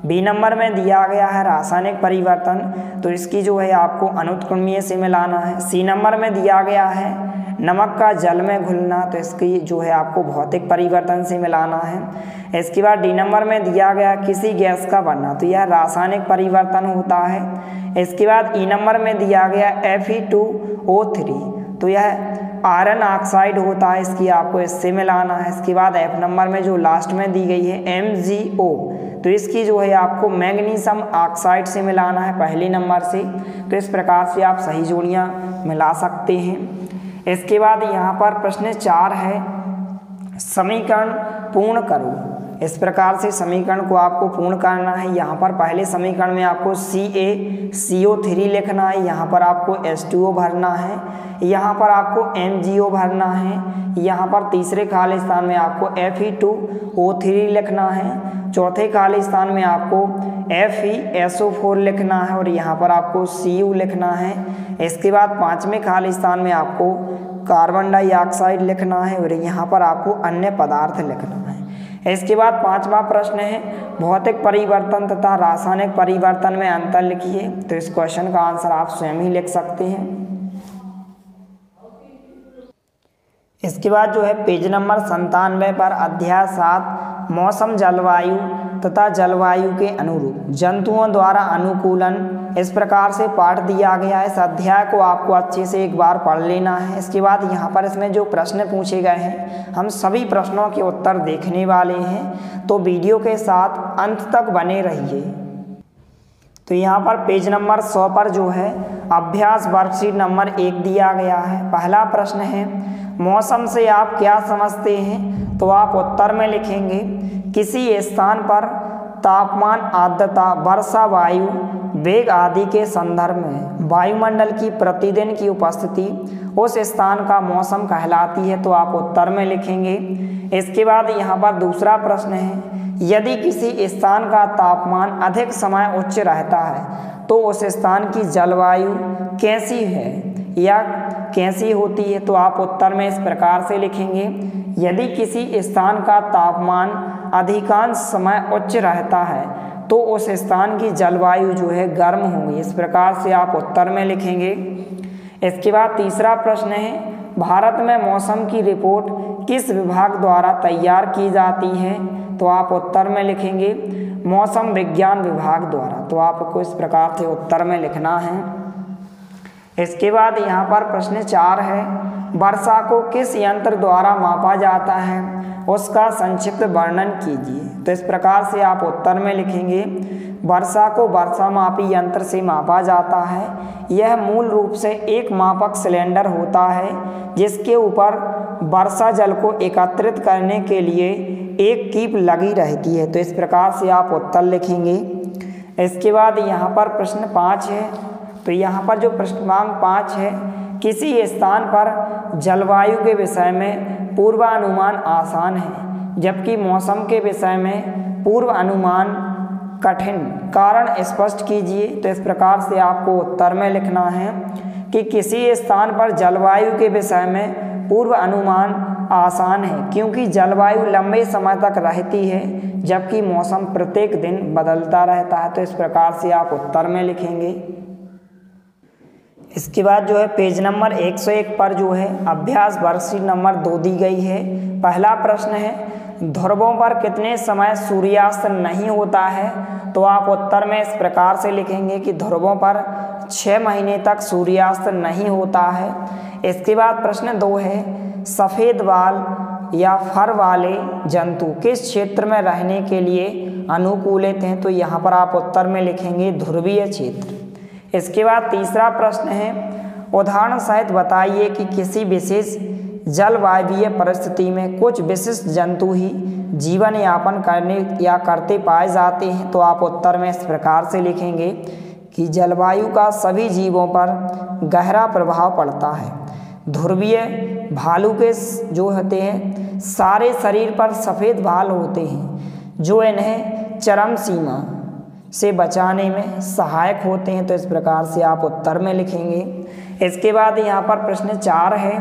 बी नंबर में दिया गया है रासायनिक परिवर्तन, तो इसकी जो है आपको अनुत्क्रमणीय से मिलाना है। सी नंबर में दिया गया है नमक का जल में घुलना, तो इसकी जो है आपको भौतिक परिवर्तन से मिलाना है। इसके बाद डी नंबर में दिया गया किसी गैस का बनना, तो यह रासायनिक परिवर्तन होता है। इसके बाद ई नंबर में दिया गया Fe2O3, तो यह आयरन ऑक्साइड होता है, इसकी आपको इससे मिलाना है। इसके बाद एफ नंबर में जो लास्ट में दी गई है MgO, तो इसकी जो है आपको मैग्नीशियम ऑक्साइड से मिलाना है पहले नंबर से। तो इस प्रकार से आप सही जोड़ियाँ मिला सकते हैं। इसके बाद यहाँ पर प्रश्न 4 है, समीकरण पूर्ण करो। इस प्रकार से समीकरण को आपको पूर्ण करना है। यहाँ पर पहले समीकरण में आपको CaCO3 लिखना है, यहाँ पर आपको H2O भरना है, यहाँ पर आपको MgO भरना है, यहाँ पर तीसरे खाली स्थान में आपको Fe2O3 लिखना है, चौथे खाली स्थान में आपको FeSO4 लिखना है और यहाँ पर आपको Cu लिखना है। इसके बाद पाँचवें खाली स्थान में आपको कार्बन डाइऑक्साइड लिखना है और यहाँ पर आपको अन्य पदार्थ लिखना है। इसके बाद पांचवा प्रश्न है, भौतिक परिवर्तन तथा रासायनिक परिवर्तन में अंतर लिखिए। तो इस क्वेश्चन का आंसर आप स्वयं ही लिख सकते हैं। इसके बाद जो है पेज नंबर 97 पर अध्याय 7 मौसम जलवायु तथा जलवायु के अनुरूप जंतुओं द्वारा अनुकूलन, इस प्रकार से पाठ दिया गया है। इस अध्याय को आपको अच्छे से एक बार पढ़ लेना है। इसके बाद यहाँ पर इसमें जो प्रश्न पूछे गए हैं हम सभी प्रश्नों के उत्तर देखने वाले हैं, तो वीडियो के साथ अंत तक बने रहिए। तो यहाँ पर पेज नंबर 100 पर जो है अभ्यास वर्कशीट नंबर 1 दिया गया है। पहला प्रश्न है, मौसम से आप क्या समझते हैं? तो आप उत्तर में लिखेंगे, किसी स्थान पर तापमान, आर्द्रता, वर्षा, वायु वेग आदि के संदर्भ में वायुमंडल की प्रतिदिन की उपस्थिति उस स्थान का मौसम कहलाती है, तो आप उत्तर में लिखेंगे। इसके बाद यहाँ पर दूसरा प्रश्न है, यदि किसी स्थान का तापमान अधिक समय उच्च रहता है तो उस स्थान की जलवायु कैसी है या कैसी होती है? तो आप उत्तर में इस प्रकार से लिखेंगे, यदि किसी स्थान का तापमान अधिकांश समय उच्च रहता है तो उस स्थान की जलवायु जो है गर्म होगी। इस प्रकार से आप उत्तर में लिखेंगे। इसके बाद तीसरा प्रश्न है, भारत में मौसम की रिपोर्ट किस विभाग द्वारा तैयार की जाती है? तो आप उत्तर में लिखेंगे, मौसम विज्ञान विभाग द्वारा। तो आपको इस प्रकार से उत्तर में लिखना है। इसके बाद यहाँ पर प्रश्न 4 है, वर्षा को किस यंत्र द्वारा मापा जाता है? उसका संक्षिप्त वर्णन कीजिए। तो इस प्रकार से आप उत्तर में लिखेंगे, वर्षा को वर्षा मापी यंत्र से मापा जाता है। यह मूल रूप से एक मापक सिलेंडर होता है जिसके ऊपर वर्षा जल को एकत्रित करने के लिए एक कीप लगी रहती है। तो इस प्रकार से आप उत्तर लिखेंगे। इसके बाद यहाँ पर प्रश्न 5 है। तो यहाँ पर जो प्रश्नांक 5 है, किसी स्थान पर जलवायु के विषय में पूर्वानुमान आसान है जबकि मौसम के विषय में पूर्व अनुमान कठिन, कारण स्पष्ट कीजिए। तो इस प्रकार से आपको उत्तर में लिखना है कि किसी स्थान पर जलवायु के विषय में पूर्व अनुमान आसान है क्योंकि जलवायु लंबे समय तक रहती है जबकि मौसम प्रत्येक दिन बदलता रहता है। तो इस प्रकार से आप उत्तर में लिखेंगे। इसके बाद जो है पेज नंबर 101 पर जो है अभ्यास वर्कशीट नंबर 2 दी गई है। पहला प्रश्न है ध्रुवों पर कितने समय सूर्यास्त नहीं होता है। तो आप उत्तर में इस प्रकार से लिखेंगे कि ध्रुवों पर 6 महीने तक सूर्यास्त नहीं होता है। इसके बाद प्रश्न 2 है सफ़ेद बाल या फर वाले जंतु किस क्षेत्र में रहने के लिए अनुकूलित हैं। तो यहाँ पर आप उत्तर में लिखेंगे ध्रुवीय क्षेत्र। इसके बाद तीसरा प्रश्न है उदाहरण सहित बताइए कि किसी विशेष जलवायवीय परिस्थिति में कुछ विशिष्ट जंतु ही जीवन यापन करने या करते पाए जाते हैं। तो आप उत्तर में इस प्रकार से लिखेंगे कि जलवायु का सभी जीवों पर गहरा प्रभाव पड़ता है। ध्रुवीय भालू के जो होते हैं सारे शरीर पर सफ़ेद बाल होते हैं जो इन्हें चरम सीमा से बचाने में सहायक होते हैं। तो इस प्रकार से आप उत्तर में लिखेंगे। इसके बाद यहाँ पर प्रश्न 4 है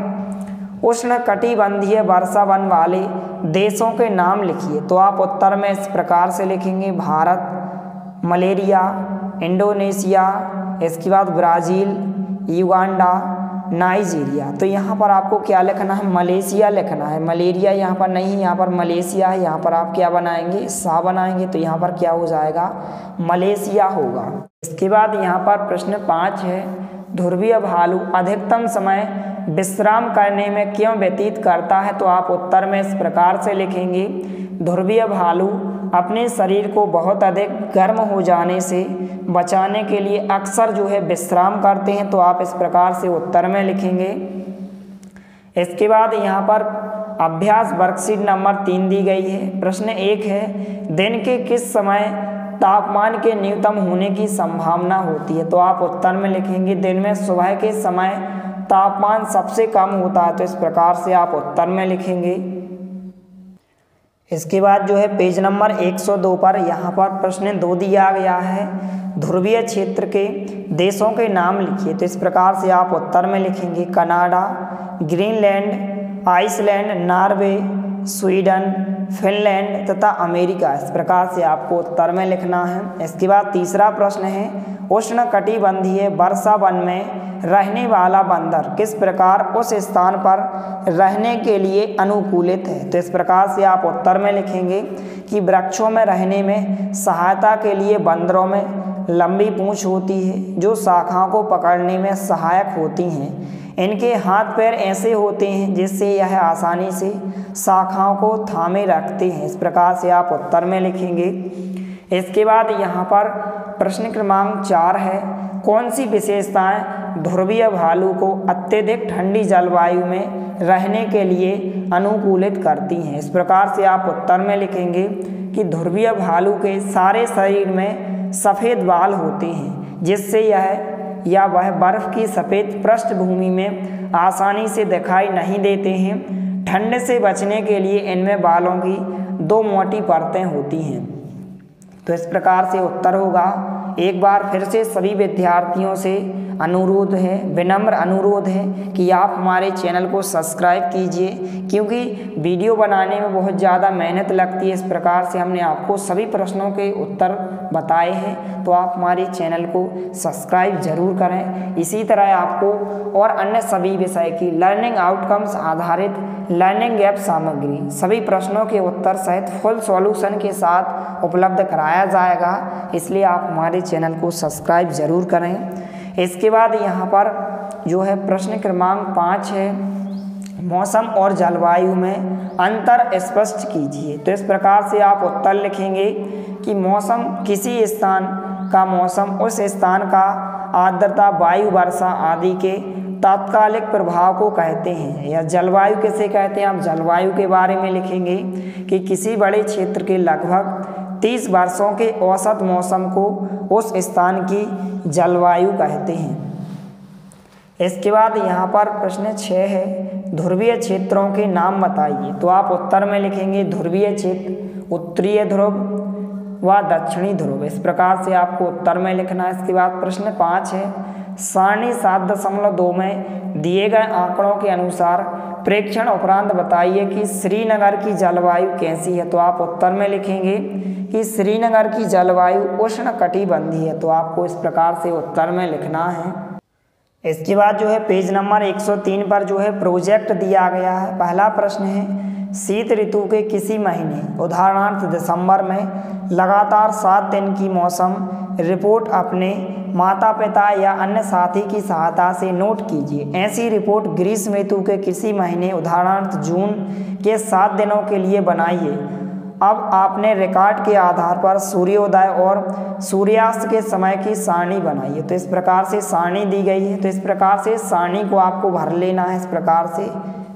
उष्णकटिबंधीय वर्षा वन वाले देशों के नाम लिखिए। तो आप उत्तर में इस प्रकार से लिखेंगे भारत, मलेरिया, इंडोनेशिया, इसके बाद ब्राज़ील, युगांडा, नाइजीरिया। तो यहाँ पर आपको क्या लिखना है मलेशिया लिखना है। मलेरिया यहाँ पर नहीं है, यहाँ पर मलेशिया है। यहाँ पर आप क्या बनाएंगे सा बनाएंगे तो यहाँ पर क्या हो जाएगा मलेशिया होगा। इसके बाद यहाँ पर प्रश्न 5 है ध्रुवीय भालू अधिकतम समय विश्राम करने में क्यों व्यतीत करता है। तो आप उत्तर में इस प्रकार से लिखेंगे ध्रुवीय भालू अपने शरीर को बहुत अधिक गर्म हो जाने से बचाने के लिए अक्सर जो है विश्राम करते हैं। तो आप इस प्रकार से उत्तर में लिखेंगे। इसके बाद यहाँ पर अभ्यास वर्कशीट नंबर 3 दी गई है। प्रश्न 1 है दिन के किस समय तापमान के न्यूनतम होने की संभावना होती है। तो आप उत्तर में लिखेंगे दिन में सुबह के समय तापमान सबसे कम होता है। तो इस प्रकार से आप उत्तर में लिखेंगे। इसके बाद जो है पेज नंबर 102 पर यहाँ पर प्रश्न 2 दिया गया है ध्रुवीय क्षेत्र के देशों के नाम लिखिए। तो इस प्रकार से आप उत्तर में लिखेंगे Canada, Greenland, Iceland, Norway, Sweden, Finland तथा अमेरिका। इस प्रकार से आपको उत्तर में लिखना है। इसके बाद तीसरा प्रश्न है उष्णकटिबंधीय वर्षा वन में रहने वाला बंदर किस प्रकार उस स्थान पर रहने के लिए अनुकूलित है। तो इस प्रकार से आप उत्तर में लिखेंगे कि वृक्षों में रहने में सहायता के लिए बंदरों में लंबी पूंछ होती है जो शाखाओं को पकड़ने में सहायक होती हैं। इनके हाथ पैर ऐसे होते हैं जिससे यह आसानी से शाखाओं को थामे रखते हैं। इस प्रकार से आप उत्तर में लिखेंगे। इसके बाद यहाँ पर प्रश्न क्रमांक 4 है कौन सी विशेषताएं ध्रुवीय भालू को अत्यधिक ठंडी जलवायु में रहने के लिए अनुकूलित करती हैं। इस प्रकार से आप उत्तर में लिखेंगे कि ध्रुवीय भालू के सारे शरीर में सफ़ेद बाल होते हैं जिससे वह बर्फ की सफ़ेद पृष्ठभूमि में आसानी से दिखाई नहीं देते हैं। ठंड से बचने के लिए इनमें बालों की 2 मोटी परतें होती हैं। तो इस प्रकार से उत्तर होगा। एक बार फिर से सभी विद्यार्थियों से अनुरोध है, विनम्र अनुरोध है कि आप हमारे चैनल को सब्सक्राइब कीजिए क्योंकि वीडियो बनाने में बहुत ज़्यादा मेहनत लगती है। इस प्रकार से हमने आपको सभी प्रश्नों के उत्तर बताए हैं तो आप हमारे चैनल को सब्सक्राइब जरूर करें। इसी तरह आपको और अन्य सभी विषय की लर्निंग आउटकम्स आधारित लर्निंग ऐप सामग्री सभी प्रश्नों के उत्तर सहित फुल सॉल्यूशन के साथ उपलब्ध कराया जाएगा, इसलिए आप हमारे चैनल को सब्सक्राइब जरूर करें। इसके बाद यहाँ पर जो है प्रश्न क्रमांक 5 है मौसम और जलवायु में अंतर स्पष्ट कीजिए। तो इस प्रकार से आप उत्तर लिखेंगे कि मौसम किसी स्थान का मौसम उस स्थान का आर्द्रता, वायु, वर्षा आदि के तात्कालिक प्रभाव को कहते हैं। या जलवायु किसे कहते हैं आप जलवायु के बारे में लिखेंगे कि किसी बड़े क्षेत्र के लगभग 30 वर्षों के औसत मौसम को उस स्थान की जलवायु कहते हैं। इसके बाद यहाँ पर प्रश्न 6 है ध्रुवीय क्षेत्रों के नाम बताइए। तो आप उत्तर में लिखेंगे ध्रुवीय क्षेत्र उत्तरीय ध्रुव व दक्षिणी ध्रुव। इस प्रकार से आपको उत्तर में लिखना है। इसके बाद प्रश्न 5 है सारणी 7.2 में दिए गए आंकड़ों के अनुसार प्रेक्षण उपरांत बताइए कि श्रीनगर की जलवायु कैसी है। तो आप उत्तर में लिखेंगे कि श्रीनगर की जलवायु उष्णकटिबंधीय है। तो आपको इस प्रकार से उत्तर में लिखना है। इसके बाद जो है पेज नंबर 103 पर जो है प्रोजेक्ट दिया गया है। पहला प्रश्न है शीत ऋतु के किसी महीने उदाहरणार्थ दिसंबर में लगातार 7 दिन की मौसम रिपोर्ट अपने माता पिता या अन्य साथी की सहायता से नोट कीजिए। ऐसी रिपोर्ट ग्रीष्म ऋतु के किसी महीने उदाहरणार्थ जून के 7 दिनों के लिए बनाइए। अब आपने रिकॉर्ड के आधार पर सूर्योदय और सूर्यास्त के समय की सारणी बनाइए। तो इस प्रकार से सारणी दी गई है। तो इस प्रकार से सारणी को आपको भर लेना है। इस प्रकार से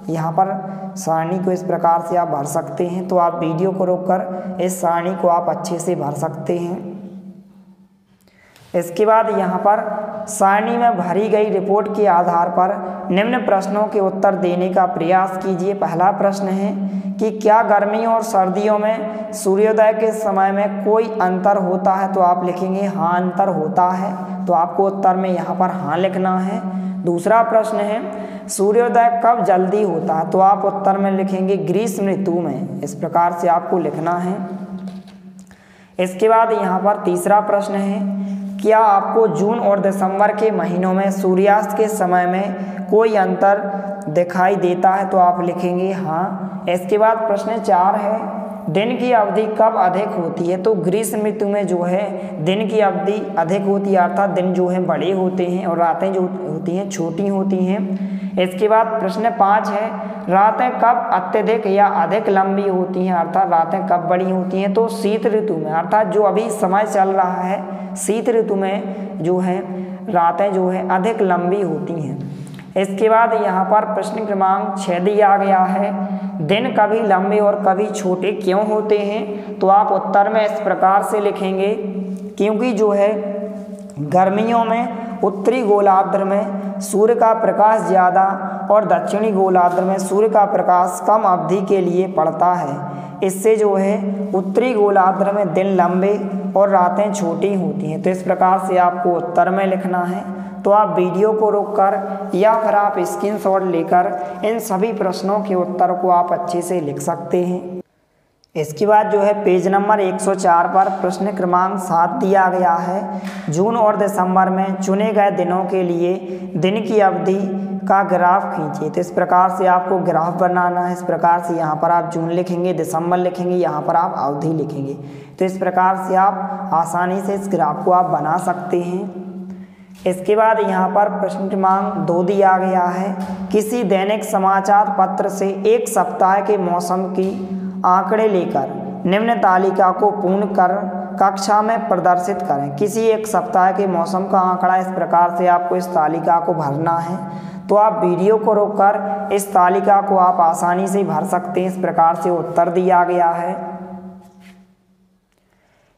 यहाँ पर सारणी को इस प्रकार से आप भर सकते हैं। तो आप वीडियो को रोककर इस सारणी को आप अच्छे से भर सकते हैं। इसके बाद यहाँ पर सारणी में भरी गई रिपोर्ट के आधार पर निम्न प्रश्नों के उत्तर देने का प्रयास कीजिए। पहला प्रश्न है कि क्या गर्मियों और सर्दियों में सूर्योदय के समय में कोई अंतर होता है। तो आप लिखेंगे हाँ अंतर होता है। तो आपको उत्तर में यहाँ पर हाँ लिखना है। दूसरा प्रश्न है सूर्योदय कब जल्दी होता है। तो आप उत्तर में लिखेंगे ग्रीष्म ऋतु में। इस प्रकार से आपको लिखना है। इसके बाद यहाँ पर तीसरा प्रश्न है क्या आपको जून और दिसंबर के महीनों में सूर्यास्त के समय में कोई अंतर दिखाई देता है। तो आप लिखेंगे हाँ। इसके बाद प्रश्न 4 है दिन की अवधि कब अधिक होती है। तो ग्रीष्म ऋतु में जो है दिन की अवधि अधिक होती है, अर्थात दिन जो है बड़े होते हैं और रातें जो होती हैं छोटी होती हैं। इसके बाद प्रश्न 5 है रातें कब अत्यधिक या अधिक लंबी होती हैं, अर्थात रातें कब बड़ी होती हैं। तो शीत ऋतु में, अर्थात जो अभी समय चल रहा है शीत ऋतु में जो है रातें जो है अधिक लंबी होती हैं। इसके बाद यहाँ पर प्रश्न क्रमांक 6 दिया गया है दिन कभी लंबे और कभी छोटे क्यों होते हैं। तो आप उत्तर में इस प्रकार से लिखेंगे क्योंकि जो है गर्मियों में उत्तरी गोलार्ध में सूर्य का प्रकाश ज़्यादा और दक्षिणी गोलार्ध में सूर्य का प्रकाश कम अवधि के लिए पड़ता है। इससे जो है उत्तरी गोलार्ध में दिन लंबे और रातें छोटी होती हैं। तो इस प्रकार से आपको उत्तर में लिखना है। तो आप वीडियो को रोककर या फिर आप स्क्रीनशॉट लेकर इन सभी प्रश्नों के उत्तर को आप अच्छे से लिख सकते हैं। इसके बाद जो है पेज नंबर 104 पर प्रश्न क्रमांक 7 दिया गया है जून और दिसंबर में चुने गए दिनों के लिए दिन की अवधि का ग्राफ खींचिए। तो इस प्रकार से आपको ग्राफ बनाना है। इस प्रकार से यहाँ पर आप जून लिखेंगे, दिसंबर लिखेंगे, यहाँ पर आप अवधि लिखेंगे। तो इस प्रकार से आप आसानी से इस ग्राफ को आप बना सकते हैं। इसके बाद यहाँ पर प्रश्न क्रमांक 2 दिया गया है किसी दैनिक समाचार पत्र से एक सप्ताह के मौसम की आंकड़े लेकर निम्न तालिका को पूर्ण कर कक्षा में प्रदर्शित करें। किसी एक सप्ताह के मौसम का आंकड़ा इस प्रकार से आपको इस तालिका को भरना है। तो आप वीडियो को रोककर इस तालिका को आप आसानी से भर सकते हैं। इस प्रकार से उत्तर दिया गया है।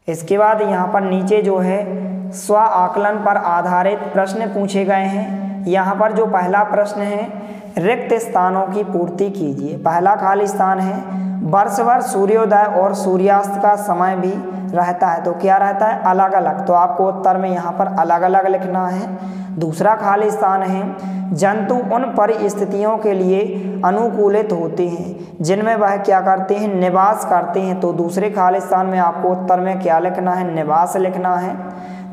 इसके बाद यहाँ पर नीचे जो है स्व आकलन पर आधारित प्रश्न पूछे गए हैं। यहाँ पर जो पहला प्रश्न है रिक्त स्थानों की पूर्ति कीजिए। पहला खाली स्थान है वर्ष भर सूर्योदय और सूर्यास्त का समय भी रहता है। तो क्या रहता है अलग अलग। तो आपको उत्तर में यहाँ पर अलग अलग लिखना है। दूसरा खाली स्थान है जंतु उन परिस्थितियों के लिए अनुकूलित होते हैं जिनमें वह क्या करते हैं निवास करते हैं। तो दूसरे खाली स्थान में आपको उत्तर में क्या लिखना है निवास लिखना है।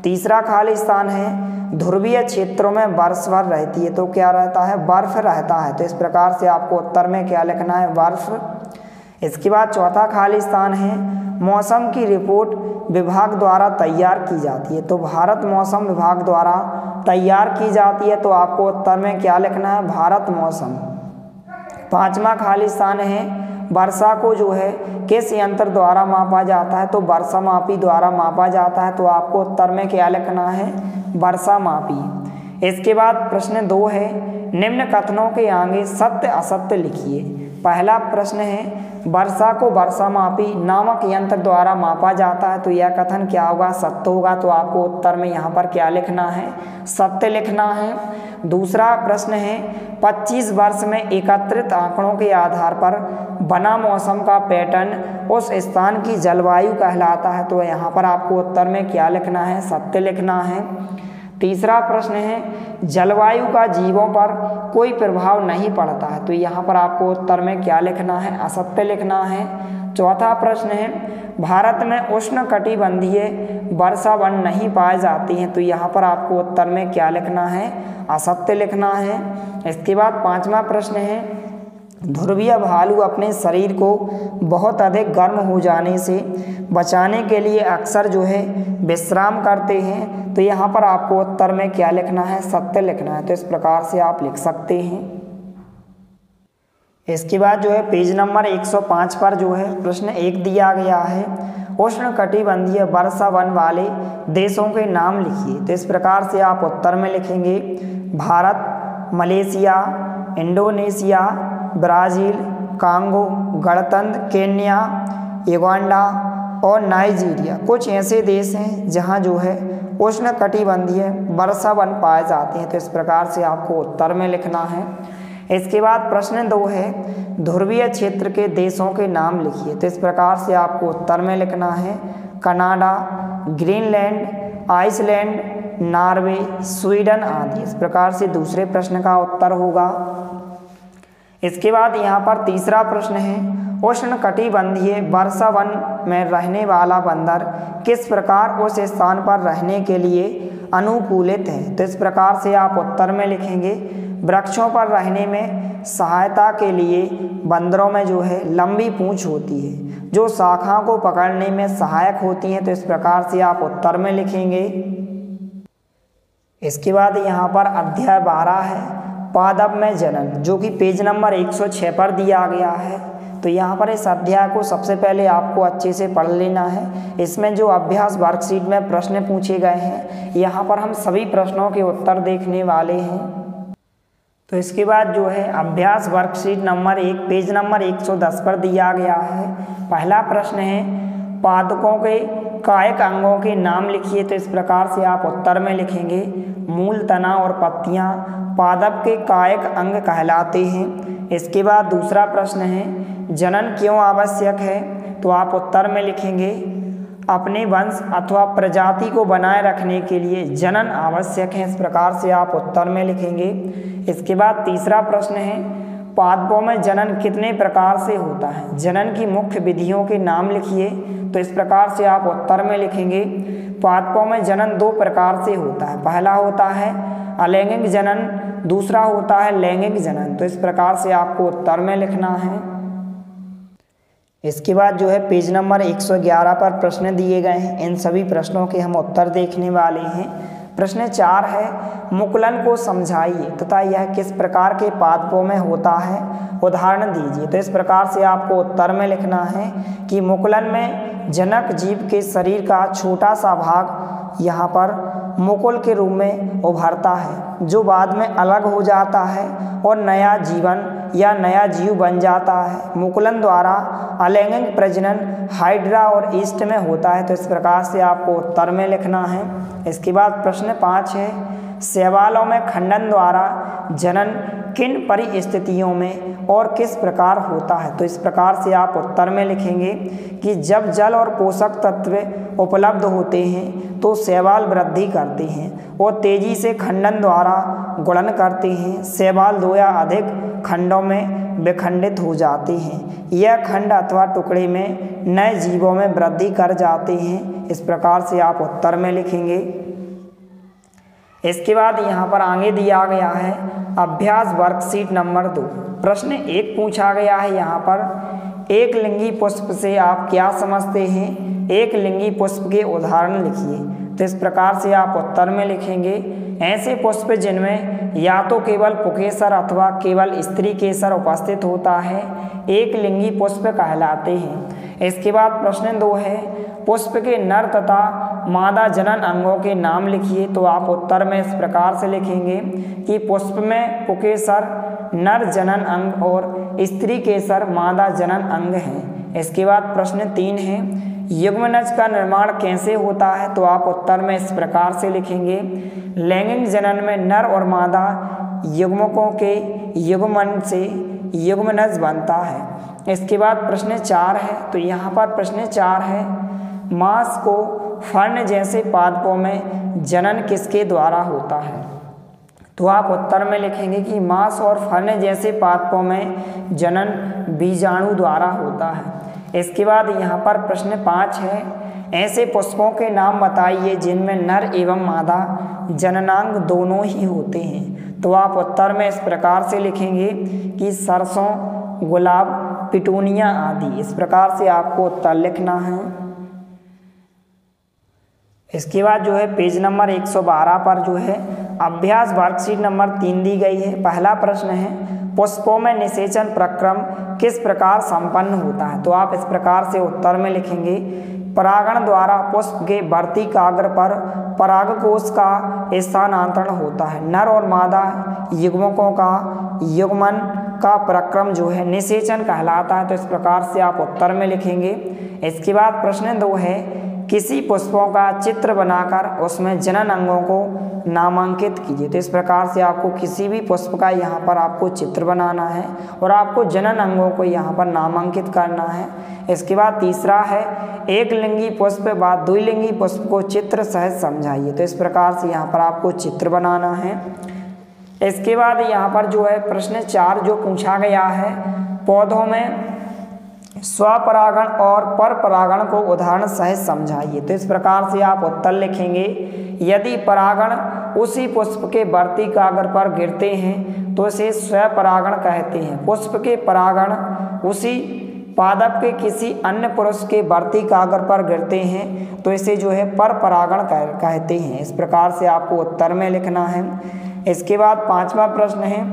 तीसरा खाली स्थान है ध्रुवीय क्षेत्रों में वर्ष भर रहती है। तो क्या रहता है बर्फ रहता है। तो इस प्रकार से आपको उत्तर में क्या लिखना है बर्फ। इसके बाद चौथा खाली स्थान है मौसम की रिपोर्ट विभाग द्वारा तैयार की जाती है। तो भारत मौसम विभाग द्वारा तैयार की जाती है। तो आपको उत्तर में क्या लिखना है भारत मौसम। पांचवा खाली स्थान है वर्षा को जो है किस यंत्र द्वारा मापा जाता है। तो वर्षा मापी द्वारा मापा जाता है। तो आपको उत्तर में क्या लिखना है वर्षा मापी। इसके बाद प्रश्न 2 है निम्न कथनों के आगे सत्य असत्य लिखिए। पहला प्रश्न है वर्षा को वर्षा मापी नामक यंत्र द्वारा मापा जाता है। तो यह कथन क्या होगा सत्य होगा। तो आपको उत्तर में यहाँ पर क्या लिखना है सत्य लिखना है। दूसरा प्रश्न है 25 वर्ष में एकत्रित आंकड़ों के आधार पर बना मौसम का पैटर्न उस स्थान की जलवायु कहलाता है। तो यहाँ पर आपको उत्तर में क्या लिखना है सत्य लिखना है। तीसरा प्रश्न है जलवायु का जीवों पर कोई प्रभाव नहीं पड़ता है, तो यहाँ पर आपको उत्तर में क्या लिखना है, असत्य लिखना है। चौथा प्रश्न है भारत में उष्णकटिबंधीय वर्षा वन नहीं पाए जाती हैं, तो यहाँ पर आपको उत्तर में क्या लिखना है, असत्य लिखना है। इसके बाद पांचवा प्रश्न है ध्रुवीय भालू अपने शरीर को बहुत अधिक गर्म हो जाने से बचाने के लिए अक्सर जो है विश्राम करते हैं, तो यहाँ पर आपको उत्तर में क्या लिखना है, सत्य लिखना है। तो इस प्रकार से आप लिख सकते हैं। इसके बाद जो है पेज नंबर 105 पर जो है प्रश्न 1 दिया गया है उष्णकटिबंधीय वर्षा वन वाले देशों के नाम लिखिए। तो इस प्रकार से आप उत्तर में लिखेंगे Bharat, Malaysia, Indonesia, Brazil, Congo, गणतंत्र, केन्या, युगांडा और नाइजीरिया कुछ ऐसे देश हैं जहां जो है उष्णकटिबंधीय वर्षा वन पाए जाते हैं। तो इस प्रकार से आपको उत्तर में लिखना है। इसके बाद प्रश्न 2 है ध्रुवीय क्षेत्र के देशों के नाम लिखिए। तो इस प्रकार से आपको उत्तर में लिखना है Canada, Greenland, Iceland, Norway, Sweden आदि। इस प्रकार से दूसरे प्रश्न का उत्तर होगा। इसके बाद यहाँ पर तीसरा प्रश्न है उष्णकटिबंधीय वर्षा वन में रहने वाला बंदर किस प्रकार उस स्थान पर रहने के लिए अनुकूलित है। तो इस प्रकार से आप उत्तर में लिखेंगे वृक्षों पर रहने में सहायता के लिए बंदरों में जो है लंबी पूंछ होती है जो शाखाओं को पकड़ने में सहायक होती हैं। तो इस प्रकार से आप उत्तर में लिखेंगे। इसके बाद यहाँ पर अध्याय 12 है पादप में जनन, जो कि पेज नंबर 106 पर दिया गया है। तो यहाँ पर इस अध्याय को सबसे पहले आपको अच्छे से पढ़ लेना है। इसमें जो अभ्यास वर्कशीट में प्रश्न पूछे गए हैं यहाँ पर हम सभी प्रश्नों के उत्तर देखने वाले हैं। तो इसके बाद जो है अभ्यास वर्कशीट नंबर 1 पेज नंबर 110 पर दिया गया है। पहला प्रश्न है पादपों के कायिक अंगों के नाम लिखिए। तो इस प्रकार से आप उत्तर में लिखेंगे मूल, तना और पत्तियां पादप के कायिक अंग कहलाते हैं। इसके बाद दूसरा प्रश्न है जनन क्यों आवश्यक है। तो आप उत्तर में लिखेंगे अपने वंश अथवा प्रजाति को बनाए रखने के लिए जनन आवश्यक है। इस प्रकार से आप उत्तर में लिखेंगे। इसके बाद तीसरा प्रश्न है पादपों में जनन कितने प्रकार से होता है, जनन की मुख्य विधियों के नाम लिखिए। तो इस प्रकार से आप उत्तर में लिखेंगे पादपों में जनन 2 प्रकार से होता है। पहला होता है अलैंगिक जनन, दूसरा होता है लैंगिक जनन। तो इस प्रकार से आपको उत्तर में लिखना है। इसके बाद जो है पेज नंबर 111 पर प्रश्न दिए गए हैं। इन सभी प्रश्नों के हम उत्तर देखने वाले हैं। प्रश्न 4 है मुकुलन को समझाइए तथा यह किस प्रकार के पादपों में होता है, उदाहरण दीजिए। तो इस प्रकार से आपको उत्तर में लिखना है कि मुकुलन में जनक जीव के शरीर का छोटा सा भाग यहाँ पर मुकुल के रूप में उभरता है जो बाद में अलग हो जाता है और नया जीवन या नया जीव बन जाता है। मुकुलन द्वारा अलैंगिक प्रजनन हाइड्रा और ईस्ट में होता है। तो इस प्रकार से आपको उत्तर में लिखना है। इसके बाद प्रश्न 5 है शैवालों में खंडन द्वारा जनन किन परिस्थितियों में और किस प्रकार होता है। तो इस प्रकार से आप उत्तर में लिखेंगे कि जब जल और पोषक तत्व उपलब्ध होते हैं तो शैवाल वृद्धि करते हैं और तेजी से खंडन द्वारा गुणन करते हैं। शैवाल 2 या अधिक खंडों में विखंडित हो जाते हैं। यह खंड अथवा टुकड़े में नए जीवों में वृद्धि कर जाते हैं। इस प्रकार से आप उत्तर में लिखेंगे। इसके बाद यहाँ पर आगे दिया गया है अभ्यास वर्कशीट नंबर 2 प्रश्न 1 पूछा गया है। यहाँ पर एक लिंगी पुष्प से आप क्या समझते हैं, एक लिंगी पुष्प के उदाहरण लिखिए। तो इस प्रकार से आप उत्तर में लिखेंगे ऐसे पुष्प जिनमें या तो केवल पुकेसर अथवा केवल स्त्री केसर उपस्थित होता है एक लिंगी पुष्प कहलाते हैं। इसके बाद प्रश्न 2 है पुष्प के नर तथा मादा जनन अंगों के नाम लिखिए। तो आप उत्तर में इस प्रकार से लिखेंगे कि पुष्प में पुकेसर नर जनन अंग और स्त्री केसर मादा जनन अंग हैं। इसके बाद प्रश्न 3 है युग्मनज का निर्माण कैसे होता है। तो आप उत्तर में इस प्रकार से लिखेंगे लैंगिक जनन में नर और मादा युग्मकों के युग्मन से युग्मनज बनता है। इसके बाद प्रश्न 4 है। तो यहाँ पर प्रश्न 4 है मांस को फर्ण जैसे पादपों में जनन किसके द्वारा होता है? तो आप उत्तर में लिखेंगे कि मांस और फर्ण जैसे पादपों में जनन बीजाणु द्वारा होता है। इसके बाद यहाँ पर प्रश्न 5 है, ऐसे पुष्पों के नाम बताइए जिनमें नर एवं मादा जननांग दोनों ही होते हैं। तो आप उत्तर में इस प्रकार से लिखेंगे कि सरसों, गुलाब, पिटूनिया आदि। इस प्रकार से आपको उत्तर लिखना है। इसके बाद जो है पेज नंबर 112 पर जो है अभ्यास वर्कशीट नंबर 3 दी गई है। पहला प्रश्न है, पुष्पों में निषेचन प्रक्रम किस प्रकार संपन्न होता है? तो आप इस प्रकार से उत्तर में लिखेंगे, परागण द्वारा पुष्प के वर्तिकाग्र पर परागकोश का स्थानांतरण होता है। नर और मादा युग्मकों का युग्मन का प्रक्रम जो है निषेचन कहलाता है। तो इस प्रकार से आप उत्तर में लिखेंगे। इसके बाद प्रश्न 2 है, किसी पुष्पों का चित्र बनाकर उसमें जनन अंगों को नामांकित कीजिए। तो इस प्रकार से आपको किसी भी पुष्प का यहाँ पर आपको चित्र बनाना है और आपको जनन अंगों को यहाँ पर नामांकित करना है। इसके बाद तीसरा है, एक लिंगी पुष्प व द्विलिंगी पुष्प को चित्र सहित समझाइए। तो इस प्रकार से यहाँ पर आपको चित्र बनाना है। इसके बाद यहाँ पर जो है प्रश्न 4 जो पूछा गया है, पौधों में स्वपरागण और परपरागण को उदाहरण सहित समझाइए। तो इस प्रकार से आप उत्तर लिखेंगे, यदि परागण उसी पुष्प के वर्तिकाग्र पर गिरते हैं तो इसे स्वपरागण कहते हैं। पुष्प के परागण उसी पादप के किसी अन्य पुरुष के वर्तिकाग्र पर गिरते हैं तो इसे जो है परपरागण कहते हैं। इस प्रकार से आपको उत्तर में लिखना है। इसके बाद 5वां प्रश्न है,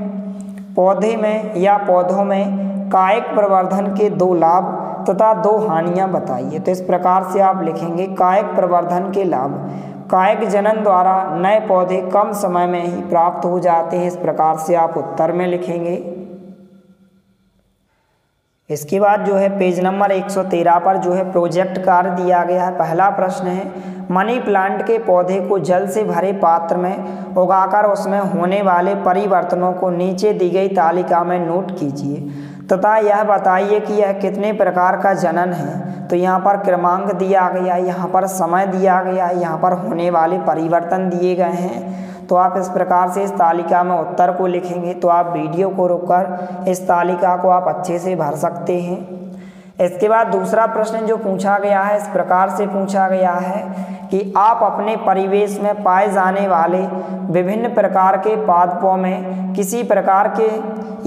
पौधे में या पौधों में कायिक प्रवर्धन के 2 लाभ तथा 2 हानियां बताइए। तो इस प्रकार से आप लिखेंगे, कायिक प्रवर्धन के लाभ, कायिक जनन द्वारा नए पौधे कम समय में ही प्राप्त हो जाते हैं। इस प्रकार से आप उत्तर में लिखेंगे। इसके बाद जो है पेज नंबर 113 पर जो है प्रोजेक्ट कार्य दिया गया है। पहला प्रश्न है, मनी प्लांट के पौधे को जल से भरे पात्र में उगाकर उसमें होने वाले परिवर्तनों को नीचे दी गई तालिका में नोट कीजिए तथा यह बताइए कि यह कितने प्रकार का जनन है। तो यहाँ पर क्रमांक दिया गया है, यहाँ पर समय दिया गया है, यहाँ पर होने वाले परिवर्तन दिए गए हैं। तो आप इस प्रकार से इस तालिका में उत्तर को लिखेंगे। तो आप वीडियो को रोककर इस तालिका को आप अच्छे से भर सकते हैं। इसके बाद दूसरा प्रश्न जो पूछा गया है, इस प्रकार से पूछा गया है कि आप अपने परिवेश में पाए जाने वाले विभिन्न प्रकार के पादपों में किसी प्रकार के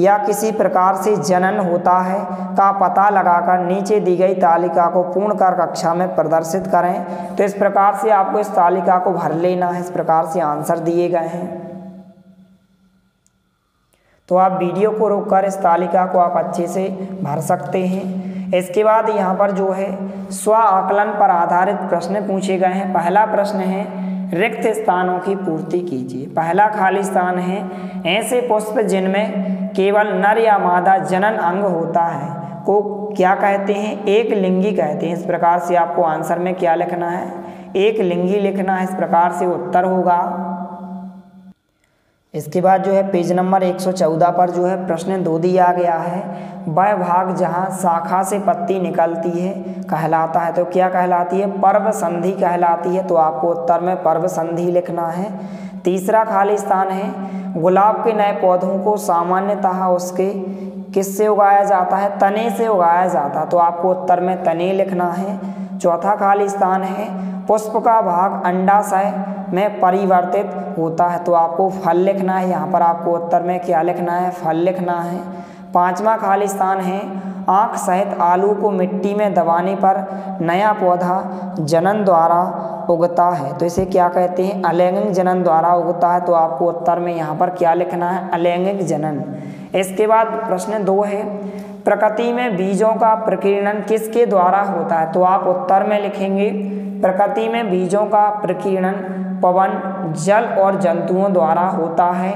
या किसी प्रकार से जनन होता है का पता लगाकर नीचे दी गई तालिका को पूर्ण कर कक्षा में प्रदर्शित करें। तो इस प्रकार से आपको इस तालिका को भर लेना है। इस प्रकार से आंसर दिए गए हैं। तो आप वीडियो को रोककर इस तालिका को आप अच्छे से भर सकते हैं। इसके बाद यहाँ पर जो है स्व आकलन पर आधारित प्रश्न पूछे गए हैं। पहला प्रश्न है, रिक्त स्थानों की पूर्ति कीजिए। पहला खाली स्थान है, ऐसे पुष्प जिनमें केवल नर या मादा जनन अंग होता है को क्या कहते हैं? एक लिंगी कहते हैं। इस प्रकार से आपको आंसर में क्या लिखना है? एक लिंगी लिखना है। इस प्रकार से उत्तर होगा। इसके बाद जो है पेज नंबर 114 पर जो है प्रश्न 2 दिया गया है, वह भाग जहाँ शाखा से पत्ती निकलती है कहलाता है। तो क्या कहलाती है? पर्व संधि कहलाती है। तो आपको उत्तर में पर्व संधि लिखना है। तीसरा खाली स्थान है, गुलाब के नए पौधों को सामान्यतः उसके किससे उगाया जाता है? तने से उगाया जाता है। तो आपको उत्तर में तने लिखना है। चौथा खाली स्थान है, पुष्प का भाग अंडाशय में परिवर्तित होता है। तो आपको फल लिखना है। यहाँ पर आपको उत्तर में क्या लिखना है? फल लिखना है। पांचवा खाली स्थान है, आँख सहित आलू को मिट्टी में दबाने पर नया पौधा जनन द्वारा उगता है। तो इसे क्या कहते हैं? अलैंगिक जनन द्वारा उगता है। तो आपको उत्तर में यहाँ पर क्या लिखना है? अलैंगिक जनन। इसके बाद प्रश्न 2 है, प्रकृति में बीजों का प्रकीर्णन किसके द्वारा होता है? तो आप उत्तर में लिखेंगे, प्रकृति में बीजों का प्रकीर्णन पवन, जल और जंतुओं द्वारा होता है।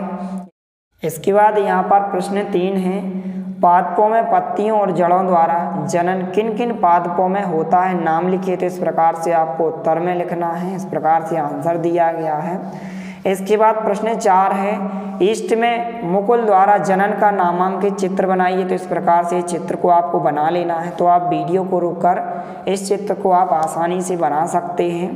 इसके बाद यहाँ पर प्रश्न 3 है, पादपों में पत्तियों और जड़ों द्वारा जनन किन किन पादपों में होता है? नाम लिखिए। तो इस प्रकार से आपको उत्तर में लिखना है। इस प्रकार से आंसर दिया गया है। इसके बाद प्रश्न 4 है, ईस्ट में मुकुल द्वारा जनन का नामांकित चित्र बनाइए। तो इस प्रकार से चित्र को आपको बना लेना है। तो आप वीडियो को रोककर इस चित्र को आप आसानी से बना सकते हैं।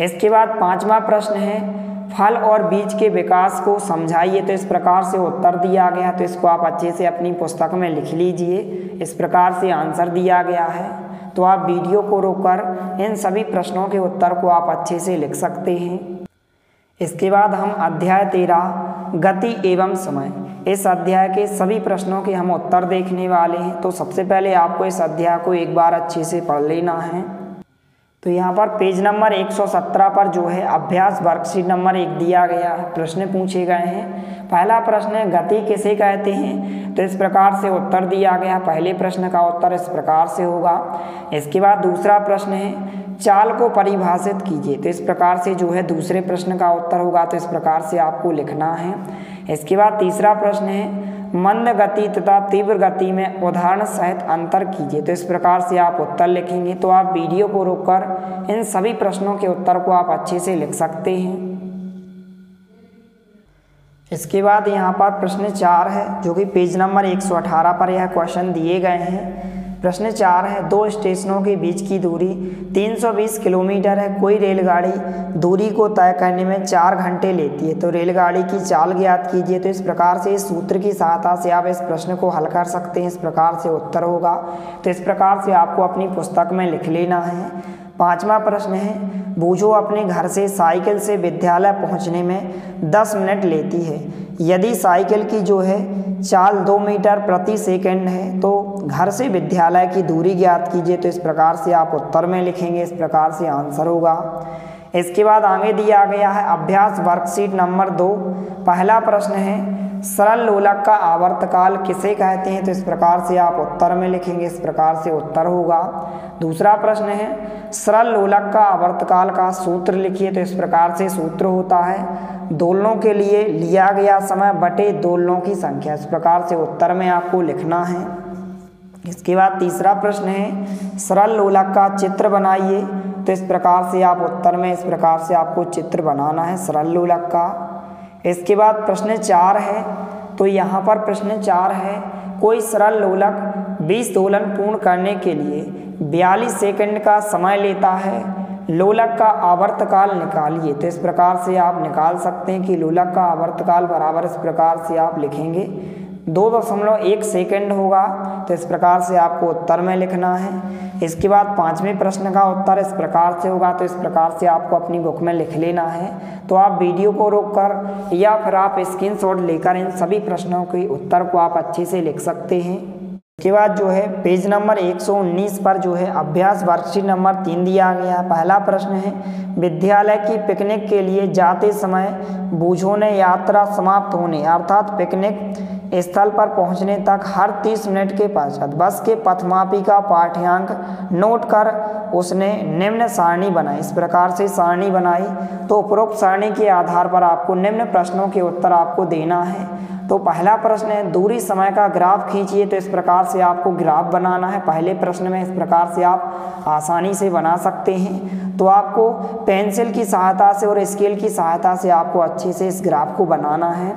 इसके बाद 5वां प्रश्न है फल और बीज के विकास को समझाइए। तो इस प्रकार से उत्तर दिया गया, तो इसको आप अच्छे से अपनी पुस्तक में लिख लीजिए। इस प्रकार से आंसर दिया गया है। तो आप वीडियो को रोककर इन सभी प्रश्नों के उत्तर को आप अच्छे से लिख सकते हैं। इसके बाद हम अध्याय 13 गति एवं समय, इस अध्याय के सभी प्रश्नों के हम उत्तर देखने वाले हैं। तो सबसे पहले आपको इस अध्याय को एक बार अच्छे से पढ़ लेना है। तो यहाँ पर पेज नंबर 117 पर जो है अभ्यास वर्कशीट नंबर 1 दिया गया है, प्रश्न पूछे गए हैं। पहला प्रश्न है गति किसे कहते हैं। तो इस प्रकार से उत्तर दिया गया। पहले प्रश्न का उत्तर इस प्रकार से होगा। इसके बाद दूसरा प्रश्न है चाल को परिभाषित कीजिए। तो इस प्रकार से जो है दूसरे प्रश्न का उत्तर होगा। तो इस प्रकार से आपको लिखना है। इसके बाद तीसरा प्रश्न है मंद गति तथा तीव्र गति में उदाहरण सहित अंतर कीजिए। तो इस प्रकार से आप उत्तर लिखेंगे। तो आप वीडियो को रोककर इन सभी प्रश्नों के उत्तर को आप अच्छे से लिख सकते हैं। इसके बाद यहाँ पर प्रश्न 4 है, जो कि पेज नंबर 118 पर यह क्वेश्चन दिए गए हैं। प्रश्न 4 है दो स्टेशनों के बीच की दूरी 320 किलोमीटर है। कोई रेलगाड़ी दूरी को तय करने में 4 घंटे लेती है। तो रेलगाड़ी की चाल ज्ञात कीजिए। तो इस प्रकार से इस सूत्र की सहायता से आप इस प्रश्न को हल कर सकते हैं। इस प्रकार से उत्तर होगा। तो इस प्रकार से आपको अपनी पुस्तक में लिख लेना है। 5वां प्रश्न है बूझो अपने घर से साइकिल से विद्यालय पहुंचने में 10 मिनट लेती है। यदि साइकिल की जो है चाल 2 मीटर प्रति सेकंड है तो घर से विद्यालय की दूरी ज्ञात कीजिए। तो इस प्रकार से आप उत्तर में लिखेंगे। इस प्रकार से आंसर होगा। इसके बाद आगे दिया गया है अभ्यास वर्कशीट नंबर 2। पहला प्रश्न है सरल लोलक का आवर्तकाल किसे कहते हैं। तो इस प्रकार से आप उत्तर में लिखेंगे। इस प्रकार से उत्तर होगा। दूसरा प्रश्न है सरल लोलक का आवर्तकाल का सूत्र लिखिए। तो इस प्रकार से सूत्र होता है दोलनों के लिए लिया गया समय बटे दोलनों की संख्या। इस प्रकार से उत्तर में आपको लिखना है। इसके बाद तीसरा प्रश्न है सरल लोलक का चित्र बनाइए। तो इस प्रकार से आप उत्तर में इस प्रकार से आपको चित्र बनाना है सरल लोलक का। इसके बाद प्रश्न 4 है। तो यहाँ पर प्रश्न 4 है कोई सरल लोलक 20 दोलन पूर्ण करने के लिए 42 सेकंड का समय लेता है। लोलक का आवर्तकाल निकालिए। तो इस प्रकार से आप निकाल सकते हैं कि लोलक का आवर्तकाल बराबर इस प्रकार से आप लिखेंगे 2.1 सेकंड होगा। तो इस प्रकार से आपको उत्तर में लिखना है। इसके बाद 5वें प्रश्न का उत्तर इस प्रकार से होगा। तो इस प्रकार से आपको अपनी बुक में लिख लेना है। तो आप वीडियो को रोककर या फिर आप स्क्रीनशॉट लेकर इन सभी प्रश्नों के उत्तर को आप अच्छे से लिख सकते हैं। इसके बाद जो है पेज नंबर 119 पर जो है अभ्यास वर्कशीट नंबर 3 दिया गया है। पहला प्रश्न है विद्यालय की पिकनिक के लिए जाते समय बूझो ने यात्रा समाप्त होने अर्थात पिकनिक स्थल पर पहुंचने तक हर 30 मिनट के पश्चात बस के पथमापी का पाठ्यांक नोट कर उसने निम्न सारणी बनाई। इस प्रकार से सारणी बनाई। तो उपरोक्त सारणी के आधार पर आपको निम्न प्रश्नों के उत्तर आपको देना है। तो पहला प्रश्न है दूरी समय का ग्राफ खींचिए। तो इस प्रकार से आपको ग्राफ बनाना है। पहले प्रश्न में इस प्रकार से आप आसानी से बना सकते हैं। तो आपको पेंसिल की सहायता से और स्केल की सहायता से आपको अच्छे से इस ग्राफ को बनाना है।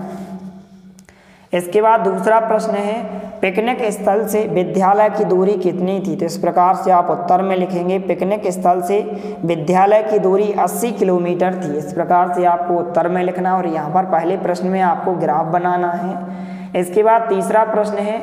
इसके बाद दूसरा प्रश्न है पिकनिक स्थल से विद्यालय की दूरी कितनी थी। तो इस प्रकार से आप उत्तर में लिखेंगे पिकनिक स्थल से विद्यालय की दूरी 80 किलोमीटर थी। इस प्रकार से आपको उत्तर में लिखना और यहाँ पर पहले प्रश्न में आपको ग्राफ बनाना है। इसके बाद तीसरा प्रश्न है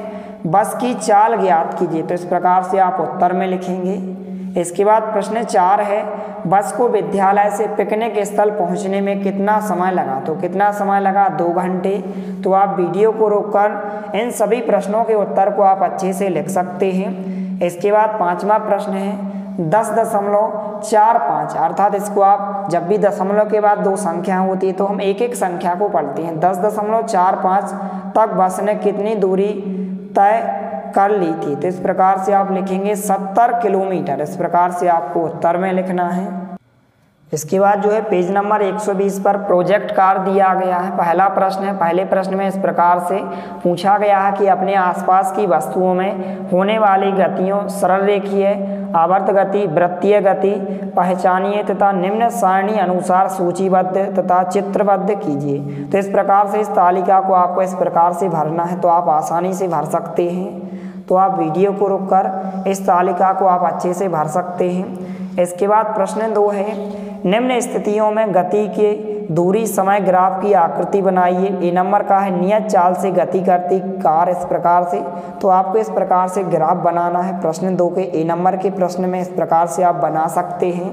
बस की चाल ज्ञात कीजिए। तो इस प्रकार से आप उत्तर में लिखेंगे। इसके बाद प्रश्न 4 है बस को विद्यालय से पिकनिक स्थल पहुंचने में कितना समय लगा। तो कितना समय लगा 2 घंटे। तो आप वीडियो को रोककर इन सभी प्रश्नों के उत्तर को आप अच्छे से लिख सकते हैं। इसके बाद 5वां प्रश्न है 10.45 अर्थात इसको आप जब भी दशमलव के बाद 2 संख्या होती है तो हम एक एक संख्या को पढ़ते हैं। 10.45 तक बस ने कितनी दूरी तय कर ली थी। तो इस प्रकार से आप लिखेंगे 70 किलोमीटर। इस प्रकार से आपको उत्तर में लिखना है। इसके बाद जो है पेज नंबर 120 पर प्रोजेक्ट कार्ड दिया गया है। पहला प्रश्न है पहले प्रश्न में इस प्रकार से पूछा गया है कि अपने आसपास की वस्तुओं में होने वाली गतियों सरल रेखीय आवर्त गति वृत्तीय गति पहचानिए तथा निम्न सारणी अनुसार सूचीबद्ध तथा चित्रबद्ध कीजिए। तो इस प्रकार से इस तालिका को आपको इस प्रकार से भरना है। तो आप आसानी से भर सकते हैं। तो आप वीडियो को रोककर इस तालिका को आप अच्छे से भर सकते हैं। इसके बाद प्रश्न 2 है निम्न स्थितियों में गति के दूरी समय ग्राफ की आकृति बनाइए। ए नंबर का है नियत चाल से गति करती कार इस प्रकार से, तो आपको इस प्रकार से ग्राफ बनाना है। प्रश्न 2 के ए नंबर के प्रश्न में इस प्रकार से आप बना सकते हैं।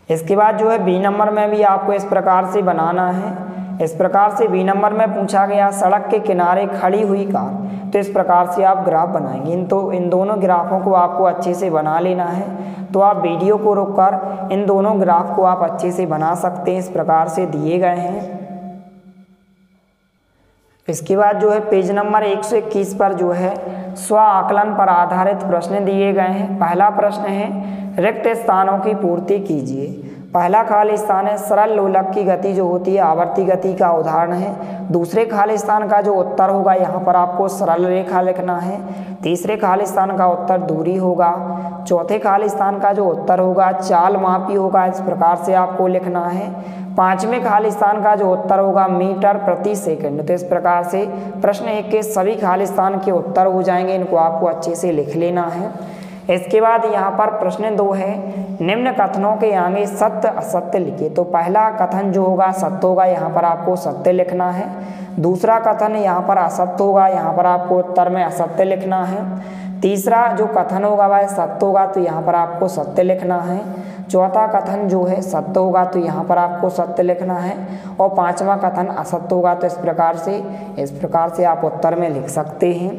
इसके बाद जो है बी नंबर में भी आपको इस प्रकार से बनाना है। इस प्रकार से बी नंबर में पूछा गया सड़क के किनारे खड़ी हुई कार, तो इस प्रकार से आप ग्राफ बनाएंगे। इन दोनों ग्राफों को आपको अच्छे से बना लेना है। तो आप वीडियो को रोककर इन दोनों ग्राफ को आप अच्छे से बना सकते हैं, इस प्रकार से दिए गए हैं। इसके बाद जो है पेज नंबर 121 पर जो है स्व आकलन पर आधारित प्रश्न दिए गए हैं। पहला प्रश्न है रिक्त स्थानों की पूर्ति कीजिए। पहला खाली स्थान है सरल लोलक की गति जो होती है आवर्ती गति का उदाहरण है। दूसरे खाली स्थान का जो उत्तर होगा यहाँ पर आपको सरल रेखा लिखना है। तीसरे खाली स्थान का उत्तर दूरी होगा। चौथे खाली स्थान का जो उत्तर होगा चाल मापी होगा, इस प्रकार से आपको लिखना है। पांचवें खाली स्थान का जो उत्तर होगा मीटर प्रति सेकंड। तो इस प्रकार से प्रश्न 1 के सभी खाली स्थान के उत्तर हो जाएंगे, इनको आपको अच्छे से लिख लेना है। इसके बाद यहाँ पर प्रश्न 2 है निम्न कथनों के आगे सत्य असत्य लिखिए। तो पहला कथन जो होगा सत्य होगा, यहाँ पर आपको सत्य लिखना है। दूसरा कथन यहाँ पर असत्य होगा, यहाँ पर आपको उत्तर में असत्य लिखना है। तीसरा जो कथन होगा वह सत्य होगा, तो यहाँ पर आपको सत्य लिखना है। चौथा कथन जो है सत्य होगा, तो यहाँ पर आपको सत्य लिखना है। और पांचवा कथन असत्य होगा, तो इस प्रकार से आप उत्तर में लिख सकते हैं।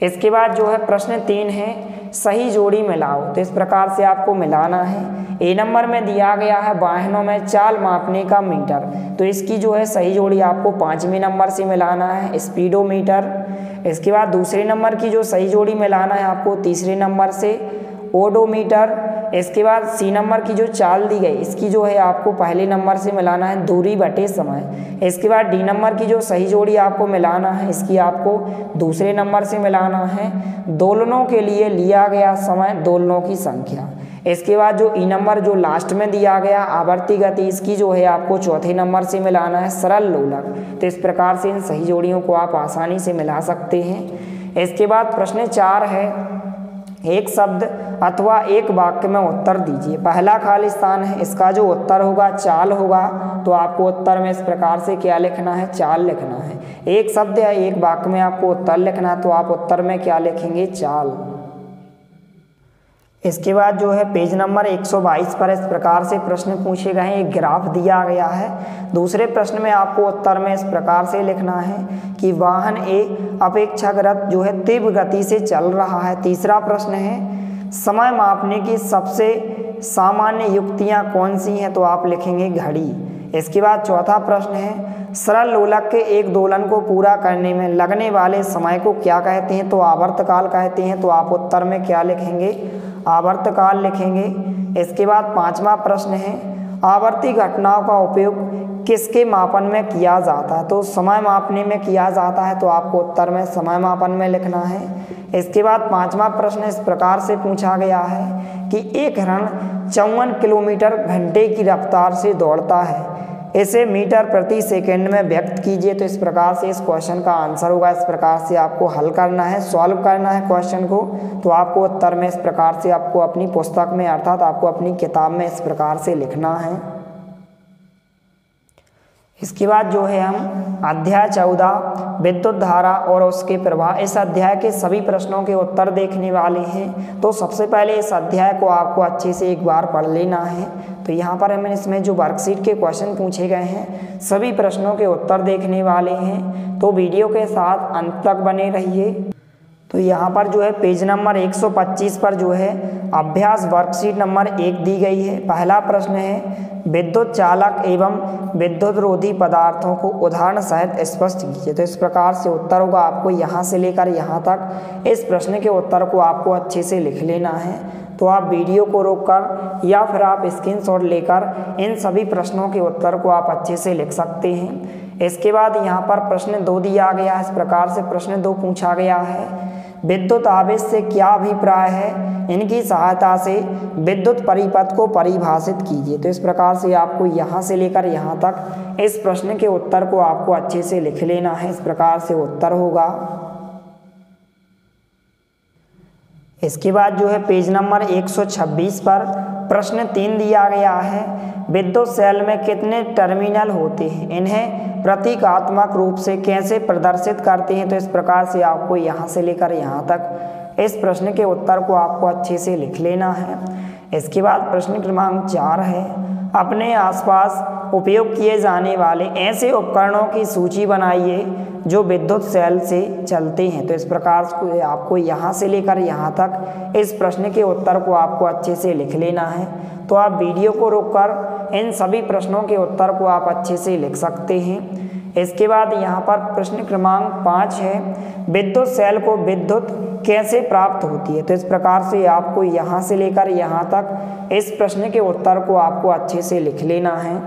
इसके बाद जो है प्रश्न 3 है सही जोड़ी मिलाओ। तो इस प्रकार से आपको मिलाना है। ए नंबर में दिया गया है वाहनों में चाल मापने का मीटर, तो इसकी जो है सही जोड़ी आपको 5वें नंबर से मिलाना है स्पीडोमीटर। इसके बाद दूसरे नंबर की जो सही जोड़ी मिलाना है आपको तीसरे नंबर से ओडोमीटर। इसके बाद सी नंबर की जो चाल दी गई इसकी जो है आपको पहले नंबर से मिलाना है दूरी बटे समय। इसके बाद डी नंबर की जो सही जोड़ी आपको मिलाना है इसकी आपको दूसरे नंबर से मिलाना है दोलनों के लिए लिया गया समय दोलनों की संख्या। इसके बाद जो ई नंबर जो लास्ट में दिया गया आवर्ती गति इसकी जो है आपको चौथे नंबर से मिलाना है सरल लोलक। तो इस प्रकार से इन सही जोड़ियों को आप आसानी से मिला सकते हैं। इसके बाद प्रश्न 4 है एक शब्द अथवा एक वाक्य में उत्तर दीजिए। पहला खाली स्थान है, इसका जो उत्तर होगा चाल होगा, तो आपको उत्तर में इस प्रकार से क्या लिखना है चाल लिखना है। एक शब्द या एक वाक्य में आपको उत्तर लिखना है, तो आप उत्तर में क्या लिखेंगे चाल। इसके बाद जो है पेज नंबर 122 पर इस प्रकार से प्रश्न पूछे गए हैं, एक ग्राफ दिया गया है। दूसरे प्रश्न में आपको उत्तर में इस प्रकार से लिखना है कि वाहन ए अपेक्षाकृत जो है तीव्र गति से चल रहा है। तीसरा प्रश्न है समय मापने की सबसे सामान्य युक्तियां कौन सी हैं, तो आप लिखेंगे घड़ी। इसके बाद चौथा प्रश्न है सरल लोलक के एक दोलन को पूरा करने में लगने वाले समय को क्या कहते हैं, तो आवर्तकाल कहते हैं। तो आप उत्तर में क्या लिखेंगे आवर्तकाल लिखेंगे। इसके बाद पांचवा प्रश्न है आवर्ती घटनाओं का उपयोग किसके मापन में किया जाता है, तो समय मापने में किया जाता है। तो आपको उत्तर में समय मापन में लिखना है। इसके बाद पांचवा प्रश्न इस प्रकार से पूछा गया है कि एक हिरण 54 किलोमीटर घंटे की रफ्तार से दौड़ता है, इसे मीटर प्रति सेकंड में व्यक्त कीजिए। तो इस प्रकार से इस क्वेश्चन का आंसर होगा, इस प्रकार से आपको हल करना है, सॉल्व करना है क्वेश्चन को। तो आपको उत्तर में इस प्रकार से आपको अपनी पुस्तक में अर्थात आपको अपनी किताब में इस प्रकार से लिखना है। इसके बाद जो है हम अध्याय 14 विद्युत धारा और उसके प्रवाह, इस अध्याय के सभी प्रश्नों के उत्तर देखने वाले हैं। तो सबसे पहले इस अध्याय को आपको अच्छे से एक बार पढ़ लेना है। तो यहाँ पर हमें इसमें जो वर्कशीट के क्वेश्चन पूछे गए हैं सभी प्रश्नों के उत्तर देखने वाले हैं, तो वीडियो के साथ अंत तक बने रहिए। तो यहाँ पर जो है पेज नंबर 125 पर जो है अभ्यास वर्कशीट नंबर 1 दी गई है। पहला प्रश्न है विद्युत चालक एवं विद्युत रोधी पदार्थों को उदाहरण सहित स्पष्ट कीजिए। तो इस प्रकार से उत्तर होगा, आपको यहाँ से लेकर यहाँ तक इस प्रश्न के उत्तर को आपको अच्छे से लिख लेना है। तो आप वीडियो को रोककर या फिर आप स्क्रीनशॉट लेकर इन सभी प्रश्नों के उत्तर को आप अच्छे से लिख सकते हैं। इसके बाद यहाँ पर प्रश्न 2 दिया गया है। इस प्रकार से प्रश्न 2 पूछा गया है विद्युत आवेश से क्या अभिप्राय है, इनकी सहायता से विद्युत परिपथ को परिभाषित कीजिए। तो इस प्रकार से आपको यहाँ से लेकर यहाँ तक इस प्रश्न के उत्तर को आपको अच्छे से लिख लेना है, इस प्रकार से उत्तर होगा। इसके बाद जो है पेज नंबर 126 पर प्रश्न 3 दिया गया है, विद्युत सेल में कितने टर्मिनल होते हैं, इन्हें प्रतीकात्मक रूप से कैसे प्रदर्शित करते हैं। तो इस प्रकार से आपको यहाँ से लेकर यहाँ तक इस प्रश्न के उत्तर को आपको अच्छे से लिख लेना है। इसके बाद प्रश्न क्रमांक 4 है, अपने आसपास उपयोग किए जाने वाले ऐसे उपकरणों की सूची बनाइए जो विद्युत सेल से चलते हैं। तो इस प्रकार से आपको यहाँ से लेकर यहाँ तक इस प्रश्न के उत्तर को आपको अच्छे से लिख लेना है। तो आप वीडियो को रोककर इन सभी प्रश्नों के उत्तर को आप अच्छे से लिख सकते हैं। इसके बाद यहाँ पर प्रश्न क्रमांक 5 है, विद्युत सेल को विद्युत कैसे प्राप्त होती है। तो इस प्रकार से आपको यहाँ से लेकर यहाँ तक इस प्रश्न के उत्तर को आपको अच्छे से लिख लेना है।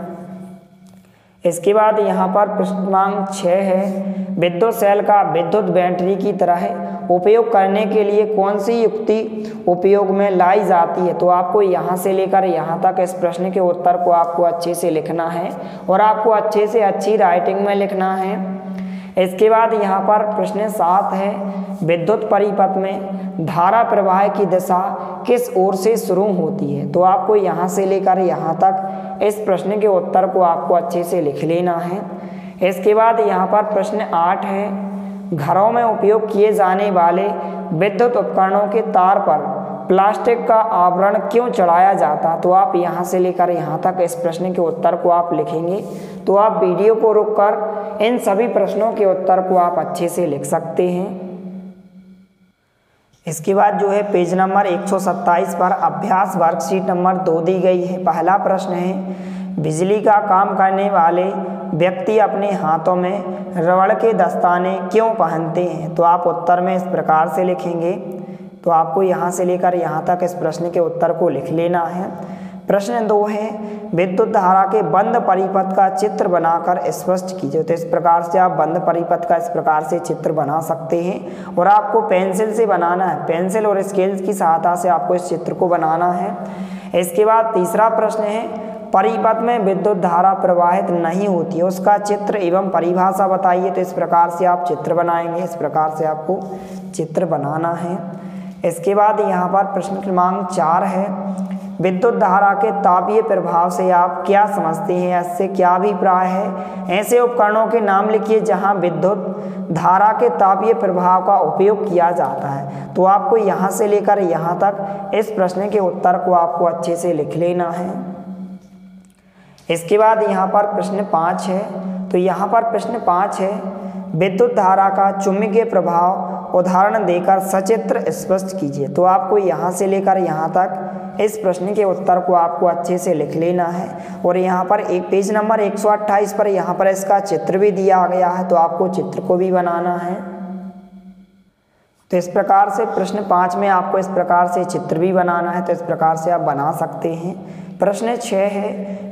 इसके बाद यहाँ पर प्रश्न क्रमांक 6 है, विद्युत सेल का विद्युत बैटरी की तरह उपयोग करने के लिए कौन सी युक्ति उपयोग में लाई जाती है। तो आपको यहाँ से लेकर यहाँ तक इस प्रश्न के उत्तर को आपको अच्छे से लिखना है और आपको अच्छे से अच्छी राइटिंग में लिखना है। इसके बाद यहाँ पर प्रश्न 7 है, विद्युत परिपथ में धारा प्रवाह की दिशा किस ओर से शुरू होती है। तो आपको यहाँ से लेकर यहाँ तक इस प्रश्न के उत्तर को आपको अच्छे से लिख लेना है। इसके बाद यहाँ पर प्रश्न 8 है, घरों में उपयोग किए जाने वाले विद्युत उपकरणों के तार पर प्लास्टिक का आवरण क्यों चढ़ाया जाता है। तो आप यहाँ से लेकर यहाँ तक इस प्रश्न के उत्तर को आप लिखेंगे। तो आप वीडियो को रोककर इन सभी प्रश्नों के उत्तर को आप अच्छे से लिख सकते हैं। इसके बाद जो है पेज नंबर 127 पर अभ्यास वर्कशीट नंबर 2 दी गई है। पहला प्रश्न है, बिजली का काम करने वाले व्यक्ति अपने हाथों में रबड़ के दस्ताने क्यों पहनते हैं। तो आप उत्तर में इस प्रकार से लिखेंगे। तो आपको यहाँ से लेकर यहाँ तक इस प्रश्न के उत्तर को लिख लेना है। प्रश्न 2 है, विद्युत धारा के बंद परिपथ का चित्र बनाकर स्पष्ट कीजिए। तो इस प्रकार से आप बंद परिपथ का इस प्रकार से चित्र बना सकते हैं और आपको पेंसिल से बनाना है। पेंसिल और स्केल की सहायता से आपको इस चित्र को बनाना है। इसके बाद तीसरा प्रश्न है, परिपथ में विद्युत धारा प्रवाहित नहीं होती है, उसका चित्र एवं परिभाषा बताइए। तो इस प्रकार से आप चित्र बनाएंगे। इस प्रकार से आपको चित्र बनाना है। इसके बाद यहाँ पर प्रश्न क्रमांक 4 है, विद्युत धारा के तापीय प्रभाव से आप क्या समझते हैं, इससे क्या अभिप्राय है। ऐसे उपकरणों के नाम लिखिए जहां विद्युत धारा के तापीय प्रभाव का उपयोग किया जाता है। तो आपको यहाँ से लेकर यहाँ तक इस प्रश्न के उत्तर को आपको अच्छे से लिख लेना है। इसके बाद यहाँ पर प्रश्न 5 है। तो यहाँ पर प्रश्न 5 है, विद्युत धारा का चुंबकीय प्रभाव उदाहरण देकर सचित्र स्पष्ट कीजिए। तो आपको यहाँ से लेकर यहाँ तक इस प्रश्न के उत्तर को आपको अच्छे से लिख लेना है। और यहाँ पर एक पेज नंबर 128 पर यहाँ पर इसका चित्र भी दिया गया है। तो आपको चित्र को भी बनाना है। तो इस प्रकार से प्रश्न 5 में आपको इस प्रकार से चित्र भी बनाना है। तो इस प्रकार से आप बना सकते हैं। प्रश्न 6 है,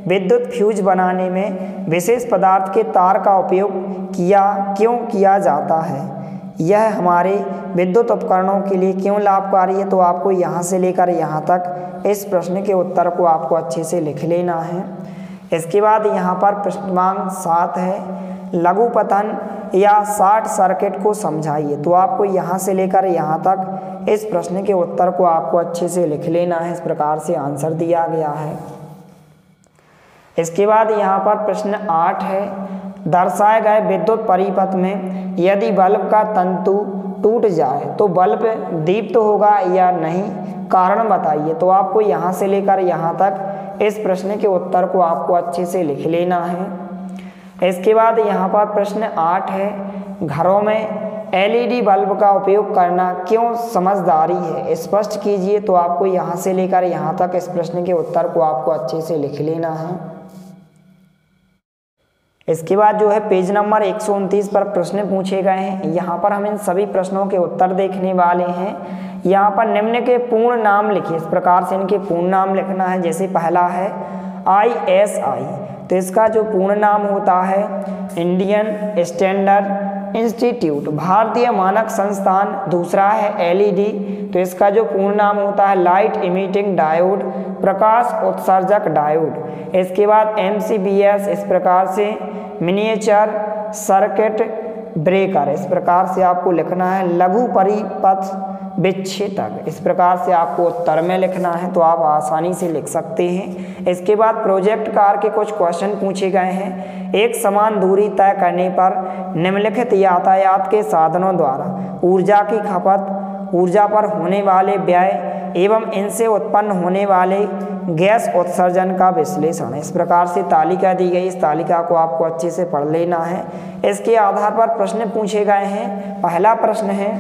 विद्युत फ्यूज बनाने में विशेष पदार्थ के तार का उपयोग क्यों किया जाता है, यह हमारे विद्युत उपकरणों के लिए क्यों लाभकारी है। तो आपको यहाँ से लेकर यहाँ तक इस प्रश्न के उत्तर को आपको अच्छे से लिख लेना है। इसके बाद यहाँ पर प्रश्न क्रमांक 7 है, लघुपतन या शॉर्ट सर्किट को समझाइए। तो आपको यहाँ से लेकर यहाँ तक इस प्रश्न के उत्तर को आपको अच्छे से लिख लेना है। इस प्रकार से आंसर दिया गया है। इसके बाद यहाँ पर प्रश्न 8 है, दर्शाए गए विद्युत परिपथ में यदि बल्ब का तंतु टूट जाए तो बल्ब दीप्त होगा या नहीं, कारण बताइए। तो आपको यहाँ से लेकर यहाँ तक इस प्रश्न के उत्तर को आपको अच्छे से लिख लेना है। इसके बाद यहाँ पर प्रश्न 8 है, घरों में एलईडी बल्ब का उपयोग करना क्यों समझदारी है, स्पष्ट कीजिए। तो आपको यहाँ से लेकर यहाँ तक इस प्रश्न के उत्तर को आपको अच्छे से लिख लेना है। इसके बाद जो है पेज नंबर 129 पर प्रश्न पूछे गए हैं। यहाँ पर हम इन सभी प्रश्नों के उत्तर देखने वाले हैं। यहाँ पर निम्न के पूर्ण नाम लिखिए। इस प्रकार से इनके पूर्ण नाम लिखना है। जैसे पहला है ISI, तो इसका जो पूर्ण नाम होता है इंडियन स्टैंडर्ड इंस्टीट्यूट, भारतीय मानक संस्थान। दूसरा है LED, तो इसका जो पूर्ण नाम होता है लाइट इमिटिंग डायोड, प्रकाश उत्सर्जक डायोड। इसके बाद MCBS, इस प्रकार से मिनिएचर सर्किट ब्रेकर। इस प्रकार से आपको लिखना है। लघु परिपथ विच्छेदक। इस प्रकार से आपको उत्तर में लिखना है, तो आप आसानी से लिख सकते हैं। इसके बाद प्रोजेक्ट कार्य के कुछ क्वेश्चन पूछे गए हैं। एक समान दूरी तय करने पर निम्नलिखित यातायात के साधनों द्वारा ऊर्जा की खपत, ऊर्जा पर होने वाले व्यय एवं इनसे उत्पन्न होने वाले गैस उत्सर्जन का विश्लेषण। इस प्रकार से तालिका दी गई, इस तालिका को आपको अच्छे से पढ़ लेना है। इसके आधार पर प्रश्न पूछे गए हैं। पहला प्रश्न है,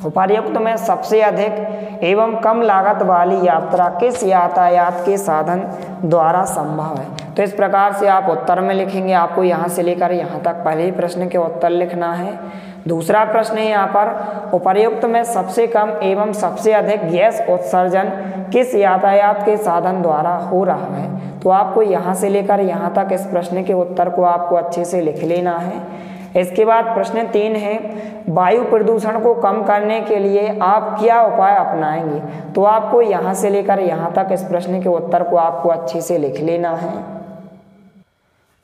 उपर्युक्त में सबसे अधिक एवं कम लागत वाली यात्रा किस यातायात के साधन द्वारा संभव है। तो इस प्रकार से आप उत्तर में लिखेंगे। आपको यहाँ से लेकर यहाँ तक पहले ही प्रश्न के उत्तर लिखना है। दूसरा प्रश्न है यहाँ पर, उपर्युक्त में सबसे कम एवं सबसे अधिक गैस उत्सर्जन किस यातायात के साधन द्वारा हो रहा है। तो आपको यहाँ से लेकर यहाँ तक इस प्रश्न के उत्तर को आपको अच्छे से लिख लेना है। इसके बाद प्रश्न 3 है, वायु प्रदूषण को कम करने के लिए आप क्या उपाय अपनाएंगे। तो आपको यहाँ से लेकर यहाँ तक इस प्रश्न के उत्तर को आपको अच्छे से लिख लेना है।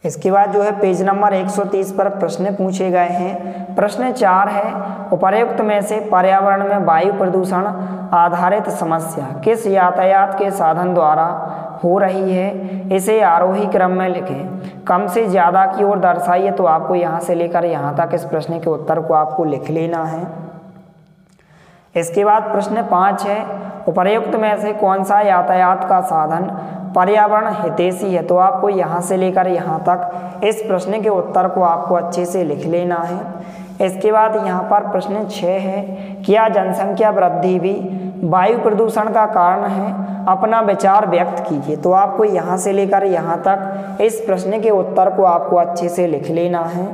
इसके बाद जो है पेज नंबर 130 पर प्रश्न पूछे गए हैं। प्रश्न 4 है, उपर्युक्त में से पर्यावरण में वायु प्रदूषण आधारित समस्या किस यातायात के साधन द्वारा हो रही है, इसे आरोही क्रम में लिखें। कम से ज़्यादा की ओर दर्शाइए। तो आपको यहाँ से लेकर यहाँ तक इस प्रश्न के उत्तर को आपको लिख लेना है। इसके बाद प्रश्न 5 है, उपर्युक्त में से कौन सा यातायात का साधन पर्यावरण हितैषी है। तो आपको यहाँ से लेकर यहाँ तक इस प्रश्न के उत्तर को आपको अच्छे से लिख लेना है। इसके बाद यहाँ पर प्रश्न 6 है, क्या जनसंख्या वृद्धि भी वायु प्रदूषण का कारण है। अपना विचार व्यक्त कीजिए। तो आपको यहाँ से लेकर यहाँ तक इस प्रश्न के उत्तर को आपको अच्छे से लिख लेना है।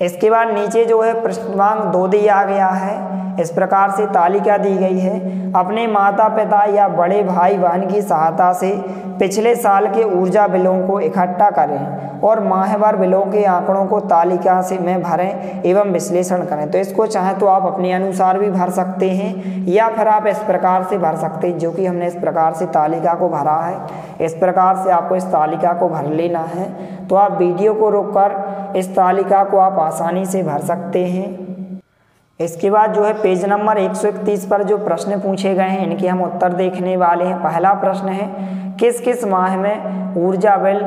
इसके बाद नीचे जो है प्रश्नांक 2 दिया गया है। इस प्रकार से तालिका दी गई है, अपने माता पिता या बड़े भाई बहन की सहायता से पिछले साल के ऊर्जा बिलों को इकट्ठा करें और माहवार बिलों के आंकड़ों को तालिका से में भरें एवं विश्लेषण करें। तो इसको चाहे तो आप अपने अनुसार भी भर सकते हैं या फिर आप इस प्रकार से भर सकते हैं, जो कि हमने इस प्रकार से तालिका को भरा है। इस प्रकार से आपको इस तालिका को भर लेना है। तो आप वीडियो को रोककर इस तालिका को आप आसानी से भर सकते हैं। इसके बाद जो है पेज नंबर 131 पर जो प्रश्न पूछे गए हैं, इनके हम उत्तर देखने वाले हैं। पहला प्रश्न है, किस किस माह में ऊर्जा बिल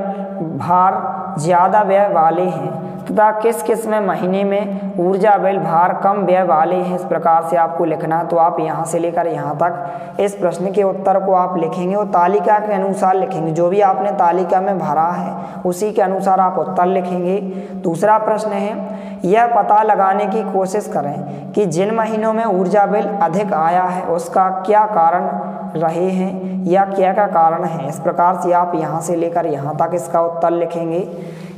भार ज़्यादा व्यय वाले हैं तथा किस किस में महीने में ऊर्जा बिल भार कम व्यय वाले हैं। इस प्रकार से आपको लिखना। तो आप यहाँ से लेकर यहाँ तक इस प्रश्न के उत्तर को आप लिखेंगे और तालिका के अनुसार लिखेंगे। जो भी आपने तालिका में भरा है उसी के अनुसार आप उत्तर लिखेंगे। दूसरा प्रश्न है, यह पता लगाने की कोशिश करें कि जिन महीनों में ऊर्जा बिल अधिक आया है उसका क्या कारण रहे हैं या क्या क्या कारण है। इस प्रकार से आप यहाँ से लेकर यहाँ तक इसका उत्तर लिखेंगे।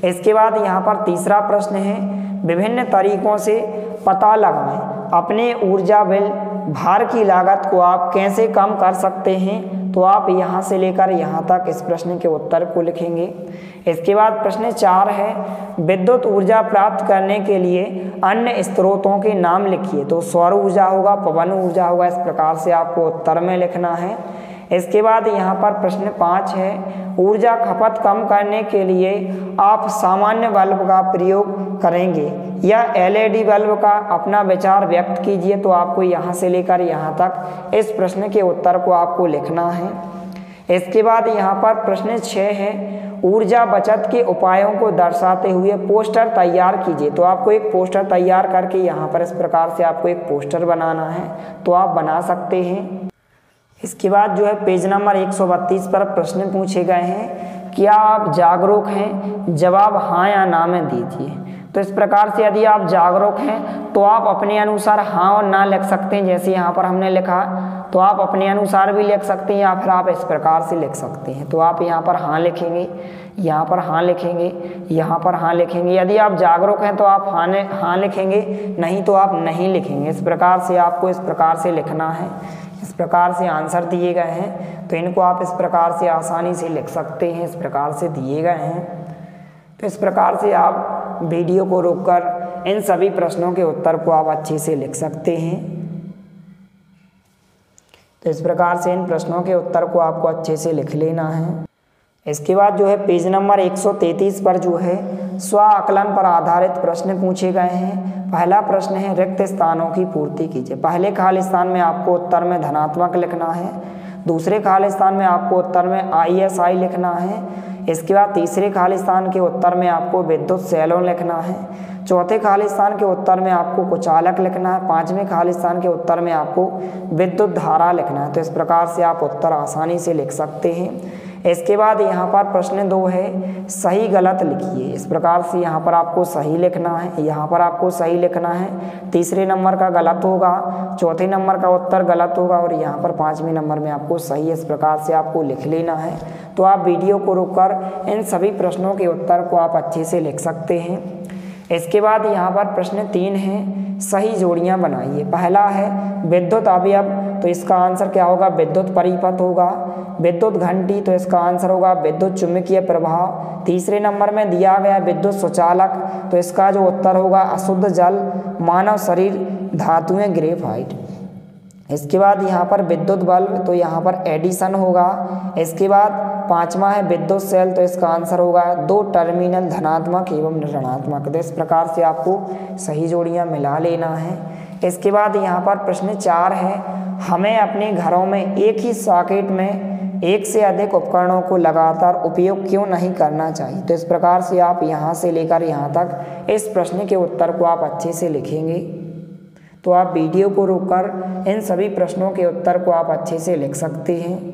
इसके बाद यहाँ पर तीसरा प्रश्न है, विभिन्न तरीकों से पता लगाएं अपने ऊर्जा बिल भार की लागत को आप कैसे कम कर सकते हैं। तो आप यहाँ से लेकर यहाँ तक इस प्रश्न के उत्तर को लिखेंगे। इसके बाद प्रश्न 4 है, विद्युत ऊर्जा प्राप्त करने के लिए अन्य स्रोतों के नाम लिखिए। तो सौर ऊर्जा होगा, पवन ऊर्जा होगा। इस प्रकार से आपको उत्तर में लिखना है। इसके बाद यहाँ पर प्रश्न 5 है, ऊर्जा खपत कम करने के लिए आप सामान्य बल्ब का प्रयोग करेंगे या एलईडी बल्ब का अपना विचार व्यक्त कीजिए। तो आपको यहाँ से लेकर यहाँ तक इस प्रश्न के उत्तर को आपको लिखना है। इसके बाद यहाँ पर प्रश्न 6 है, ऊर्जा बचत के उपायों को दर्शाते हुए पोस्टर तैयार कीजिए। तो आपको एक पोस्टर तैयार करके यहाँ पर इस प्रकार से आपको एक पोस्टर बनाना है। तो आप बना सकते हैं। इसके बाद जो है पेज नंबर 132 पर प्रश्न पूछे गए हैं, क्या आप जागरूक हैं। जवाब हाँ या ना में दीजिए। तो इस प्रकार से यदि आप जागरूक हैं तो आप अपने अनुसार हाँ और ना लिख सकते हैं। जैसे यहाँ पर हमने लिखा तो आप अपने अनुसार भी लिख सकते हैं या फिर आप इस प्रकार से लिख सकते हैं। तो आप यहाँ पर हाँ लिखेंगे, यहाँ पर हाँ लिखेंगे, यहाँ पर हाँ लिखेंगे। यदि आप जागरूक हैं तो आप हाँ लिखेंगे, नहीं तो आप नहीं लिखेंगे। इस प्रकार से आपको इस प्रकार से लिखना है। इस प्रकार से आंसर दिए गए हैं तो इनको आप इस प्रकार से आसानी से लिख सकते हैं। इस प्रकार से दिए गए हैं। तो इस प्रकार से आप वीडियो को रोककर इन सभी प्रश्नों के उत्तर को आप अच्छे से लिख सकते हैं। तो इस प्रकार से इन प्रश्नों के उत्तर को आपको अच्छे से लिख लेना है। इसके बाद जो है पेज नंबर 133 पर जो है स्व आकलन पर आधारित प्रश्न पूछे गए हैं। पहला प्रश्न है रिक्त स्थानों की पूर्ति कीजिए। पहले खाली स्थान में आपको उत्तर में धनात्मक लिखना है, दूसरे खाली स्थान में आपको उत्तर में ISI लिखना है, इसके बाद तीसरे खाली स्थान के उत्तर में आपको विद्युत सेलों लिखना है, चौथे खाली स्थान के उत्तर में आपको कुचालक लिखना है, पांचवें खाली स्थान के उत्तर में आपको विद्युत धारा लिखना है। तो इस प्रकार से आप उत्तर आसानी से लिख सकते हैं। इसके बाद यहाँ पर प्रश्न 2 है सही गलत लिखिए। इस प्रकार से यहाँ पर आपको सही लिखना है, यहाँ पर आपको सही लिखना है, तीसरे नंबर का गलत होगा, चौथे नंबर का उत्तर गलत होगा और यहाँ पर पाँचवें नंबर में आपको सही इस प्रकार से आपको लिख लेना है। तो आप वीडियो को रोककर इन सभी प्रश्नों के उत्तर को आप अच्छे से लिख सकते हैं। इसके बाद यहाँ पर प्रश्न 3 है सही जोड़ियाँ बनाइए। पहला है विद्युत अवयव, तो इसका आंसर क्या होगा? विद्युत परिपथ होगा। विद्युत घंटी, तो इसका आंसर होगा विद्युत चुंबकीय प्रभाव। तीसरे नंबर में दिया गया विद्युत सुचालक, तो इसका जो उत्तर होगा अशुद्ध जल, मानव शरीर, धातुएं, ग्रेफाइट। इसके बाद यहाँ पर विद्युत बल्ब, तो यहाँ पर एडिसन होगा। इसके बाद पांचवा है विद्युत सेल, तो इसका आंसर होगा 2 टर्मिनल धनात्मक एवं ऋणात्मक। तो इस प्रकार से आपको सही जोड़ियाँ मिला लेना है। इसके बाद यहाँ पर प्रश्न 4 है हमें अपने घरों में एक ही सॉकेट में एक से अधिक उपकरणों को लगातार उपयोग क्यों नहीं करना चाहिए। तो इस प्रकार से आप यहाँ से लेकर यहाँ तक इस प्रश्न के उत्तर को आप अच्छे से लिखेंगे। तो आप वीडियो को रोककर इन सभी प्रश्नों के उत्तर को आप अच्छे से लिख सकते हैं।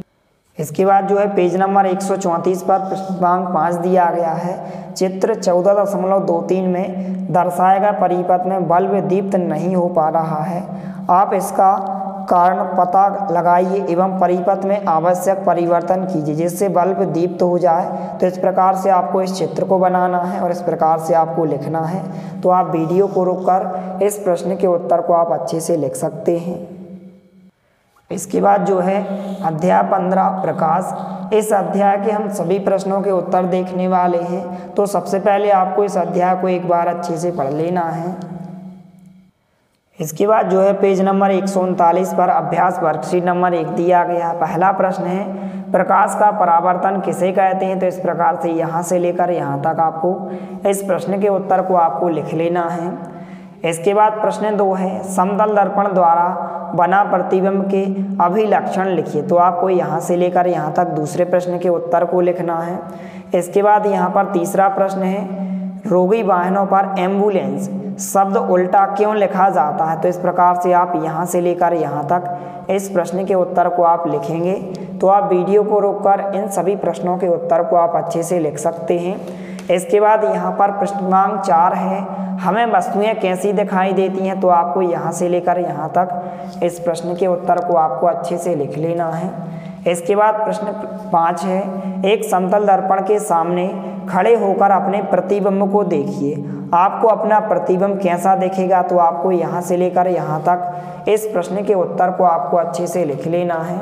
इसके बाद जो है पेज नंबर 134 पर प्रश्नांक 5 दिया गया है। चित्र 14.23 में दर्शाए गए परिपथ में बल्ब दीप्त नहीं हो पा रहा है। आप इसका कारण पता लगाइए एवं परिपथ में आवश्यक परिवर्तन कीजिए जिससे बल्ब दीप्त हो जाए। तो इस प्रकार से आपको इस चित्र को बनाना है और इस प्रकार से आपको लिखना है। तो आप वीडियो को रोककर इस प्रश्न के उत्तर को आप अच्छे से लिख सकते हैं। इसके बाद जो है अध्याय 15 प्रकाश। इस अध्याय के हम सभी प्रश्नों के उत्तर देखने वाले हैं। तो सबसे पहले आपको इस अध्याय को एक बार अच्छे से पढ़ लेना है। इसके बाद जो है पेज नंबर 139 पर अभ्यास वर्कशीट नंबर 1 दिया गया। पहला प्रश्न है प्रकाश का परावर्तन किसे कहते हैं। तो इस प्रकार से यहाँ से लेकर यहाँ तक आपको इस प्रश्न के उत्तर को आपको लिख लेना है। इसके बाद प्रश्न 2 है समतल दर्पण द्वारा बना प्रतिबिंब के अभिलक्षण लिखिए। तो आपको यहाँ से लेकर यहाँ तक दूसरे प्रश्न के उत्तर को लिखना है। इसके बाद यहाँ पर तीसरा प्रश्न है रोगी वाहनों पर एम्बुलेंस शब्द उल्टा क्यों लिखा जाता है। तो इस प्रकार से आप यहाँ से लेकर यहाँ तक इस प्रश्न के उत्तर को आप लिखेंगे। तो आप वीडियो को रोककर इन सभी प्रश्नों के उत्तर को आप अच्छे से लिख सकते हैं। इसके बाद यहाँ पर प्रश्नांक 4 है हमें वस्तुएं कैसी दिखाई देती हैं। तो आपको यहाँ से लेकर यहाँ तक इस प्रश्न के उत्तर को आपको अच्छे से लिख लेना है। इसके बाद प्रश्न 5 है एक समतल दर्पण के सामने खड़े होकर अपने प्रतिबिंब को देखिए। आपको अपना प्रतिबिंब कैसा दिखेगा। तो आपको यहाँ से लेकर यहाँ तक इस प्रश्न के उत्तर को आपको अच्छे से लिख लेना है।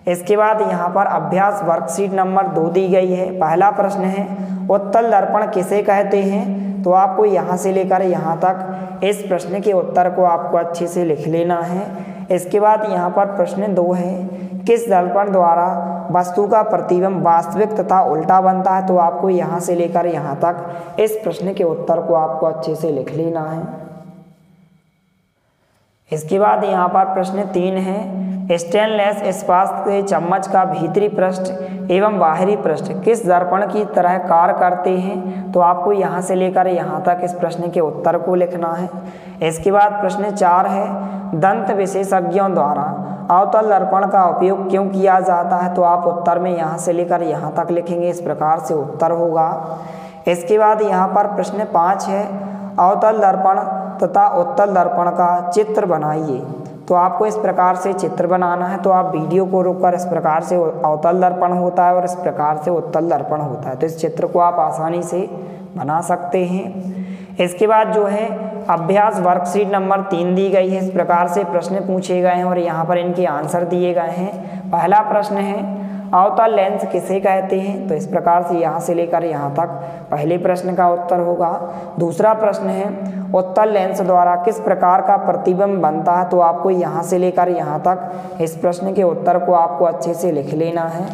इसके बाद यहाँ पर अभ्यास वर्कशीट नंबर 2 दी गई है। पहला प्रश्न है उत्तल दर्पण किसे कहते हैं। तो आपको यहाँ से लेकर यहाँ तक इस प्रश्न के उत्तर को आपको अच्छे से लिख लेना है। इसके बाद यहाँ पर प्रश्न 2 है किस दर्पण द्वारा वस्तु का प्रतिबिंब वास्तविक तथा उल्टा बनता है। तो आपको यहाँ से लेकर यहाँ तक इस प्रश्न के उत्तर को आपको अच्छे से लिख लेना है। इसके बाद यहाँ पर प्रश्न 3 है स्टेनलेस इस्पात के चम्मच का भीतरी पृष्ठ एवं बाहरी पृष्ठ किस दर्पण की तरह कार्य करते हैं। तो आपको यहाँ से लेकर यहाँ तक इस प्रश्न के उत्तर को लिखना है। इसके बाद प्रश्न 4 है दंत विशेषज्ञों द्वारा अवतल दर्पण का उपयोग क्यों किया जाता है। तो आप उत्तर में यहाँ से लेकर यहाँ तक लिखेंगे। इस प्रकार से उत्तर होगा। इसके बाद यहाँ पर प्रश्न 5 है अवतल दर्पण तथा उत्तल दर्पण का चित्र बनाइए। तो आपको इस प्रकार से चित्र बनाना है। तो आप वीडियो को रोककर इस प्रकार से अवतल दर्पण होता है और इस प्रकार से उत्तल दर्पण होता है। तो इस चित्र को आप आसानी से बना सकते हैं। इसके बाद जो है अभ्यास वर्कशीट नंबर 3 दी गई है। इस प्रकार से प्रश्न पूछे गए हैं और यहाँ पर इनके आंसर दिए गए हैं। पहला प्रश्न है अवतल लेंस किसे कहते हैं। तो इस प्रकार से यहाँ से लेकर यहाँ तक पहले प्रश्न का उत्तर होगा। दूसरा प्रश्न है उत्तल लेंस द्वारा किस प्रकार का प्रतिबिंब बनता है। तो आपको यहाँ से लेकर यहाँ तक इस प्रश्न के उत्तर को आपको अच्छे से लिख लेना है।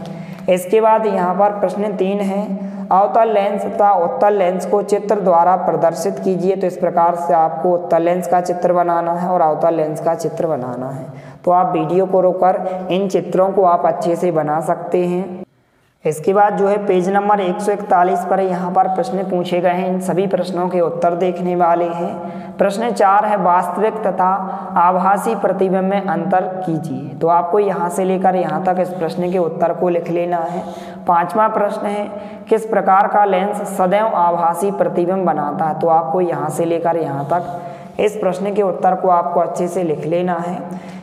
इसके बाद यहाँ पर प्रश्न 3 है अवतल लेंस तथा उत्तल लेंस को चित्र द्वारा प्रदर्शित कीजिए। तो इस प्रकार से आपको उत्तल लेंस का चित्र बनाना है और अवतल लेंस का चित्र बनाना है। तो आप वीडियो को रोककर इन चित्रों को आप अच्छे से बना सकते हैं। इसके बाद जो है पेज नंबर 141 पर यहाँ पर प्रश्न पूछे गए हैं। इन सभी प्रश्नों के उत्तर देखने वाले हैं। प्रश्न 4 है वास्तविक तथा आभासी प्रतिबिंब में अंतर कीजिए। तो आपको यहाँ से लेकर यहाँ तक इस प्रश्न के उत्तर को लिख लेना है। 5वां प्रश्न है किस प्रकार का लेंस सदैव आभासी प्रतिबिंब बनाता है। तो आपको यहाँ से लेकर यहाँ तक इस प्रश्न के उत्तर को आपको अच्छे से लिख लेना है।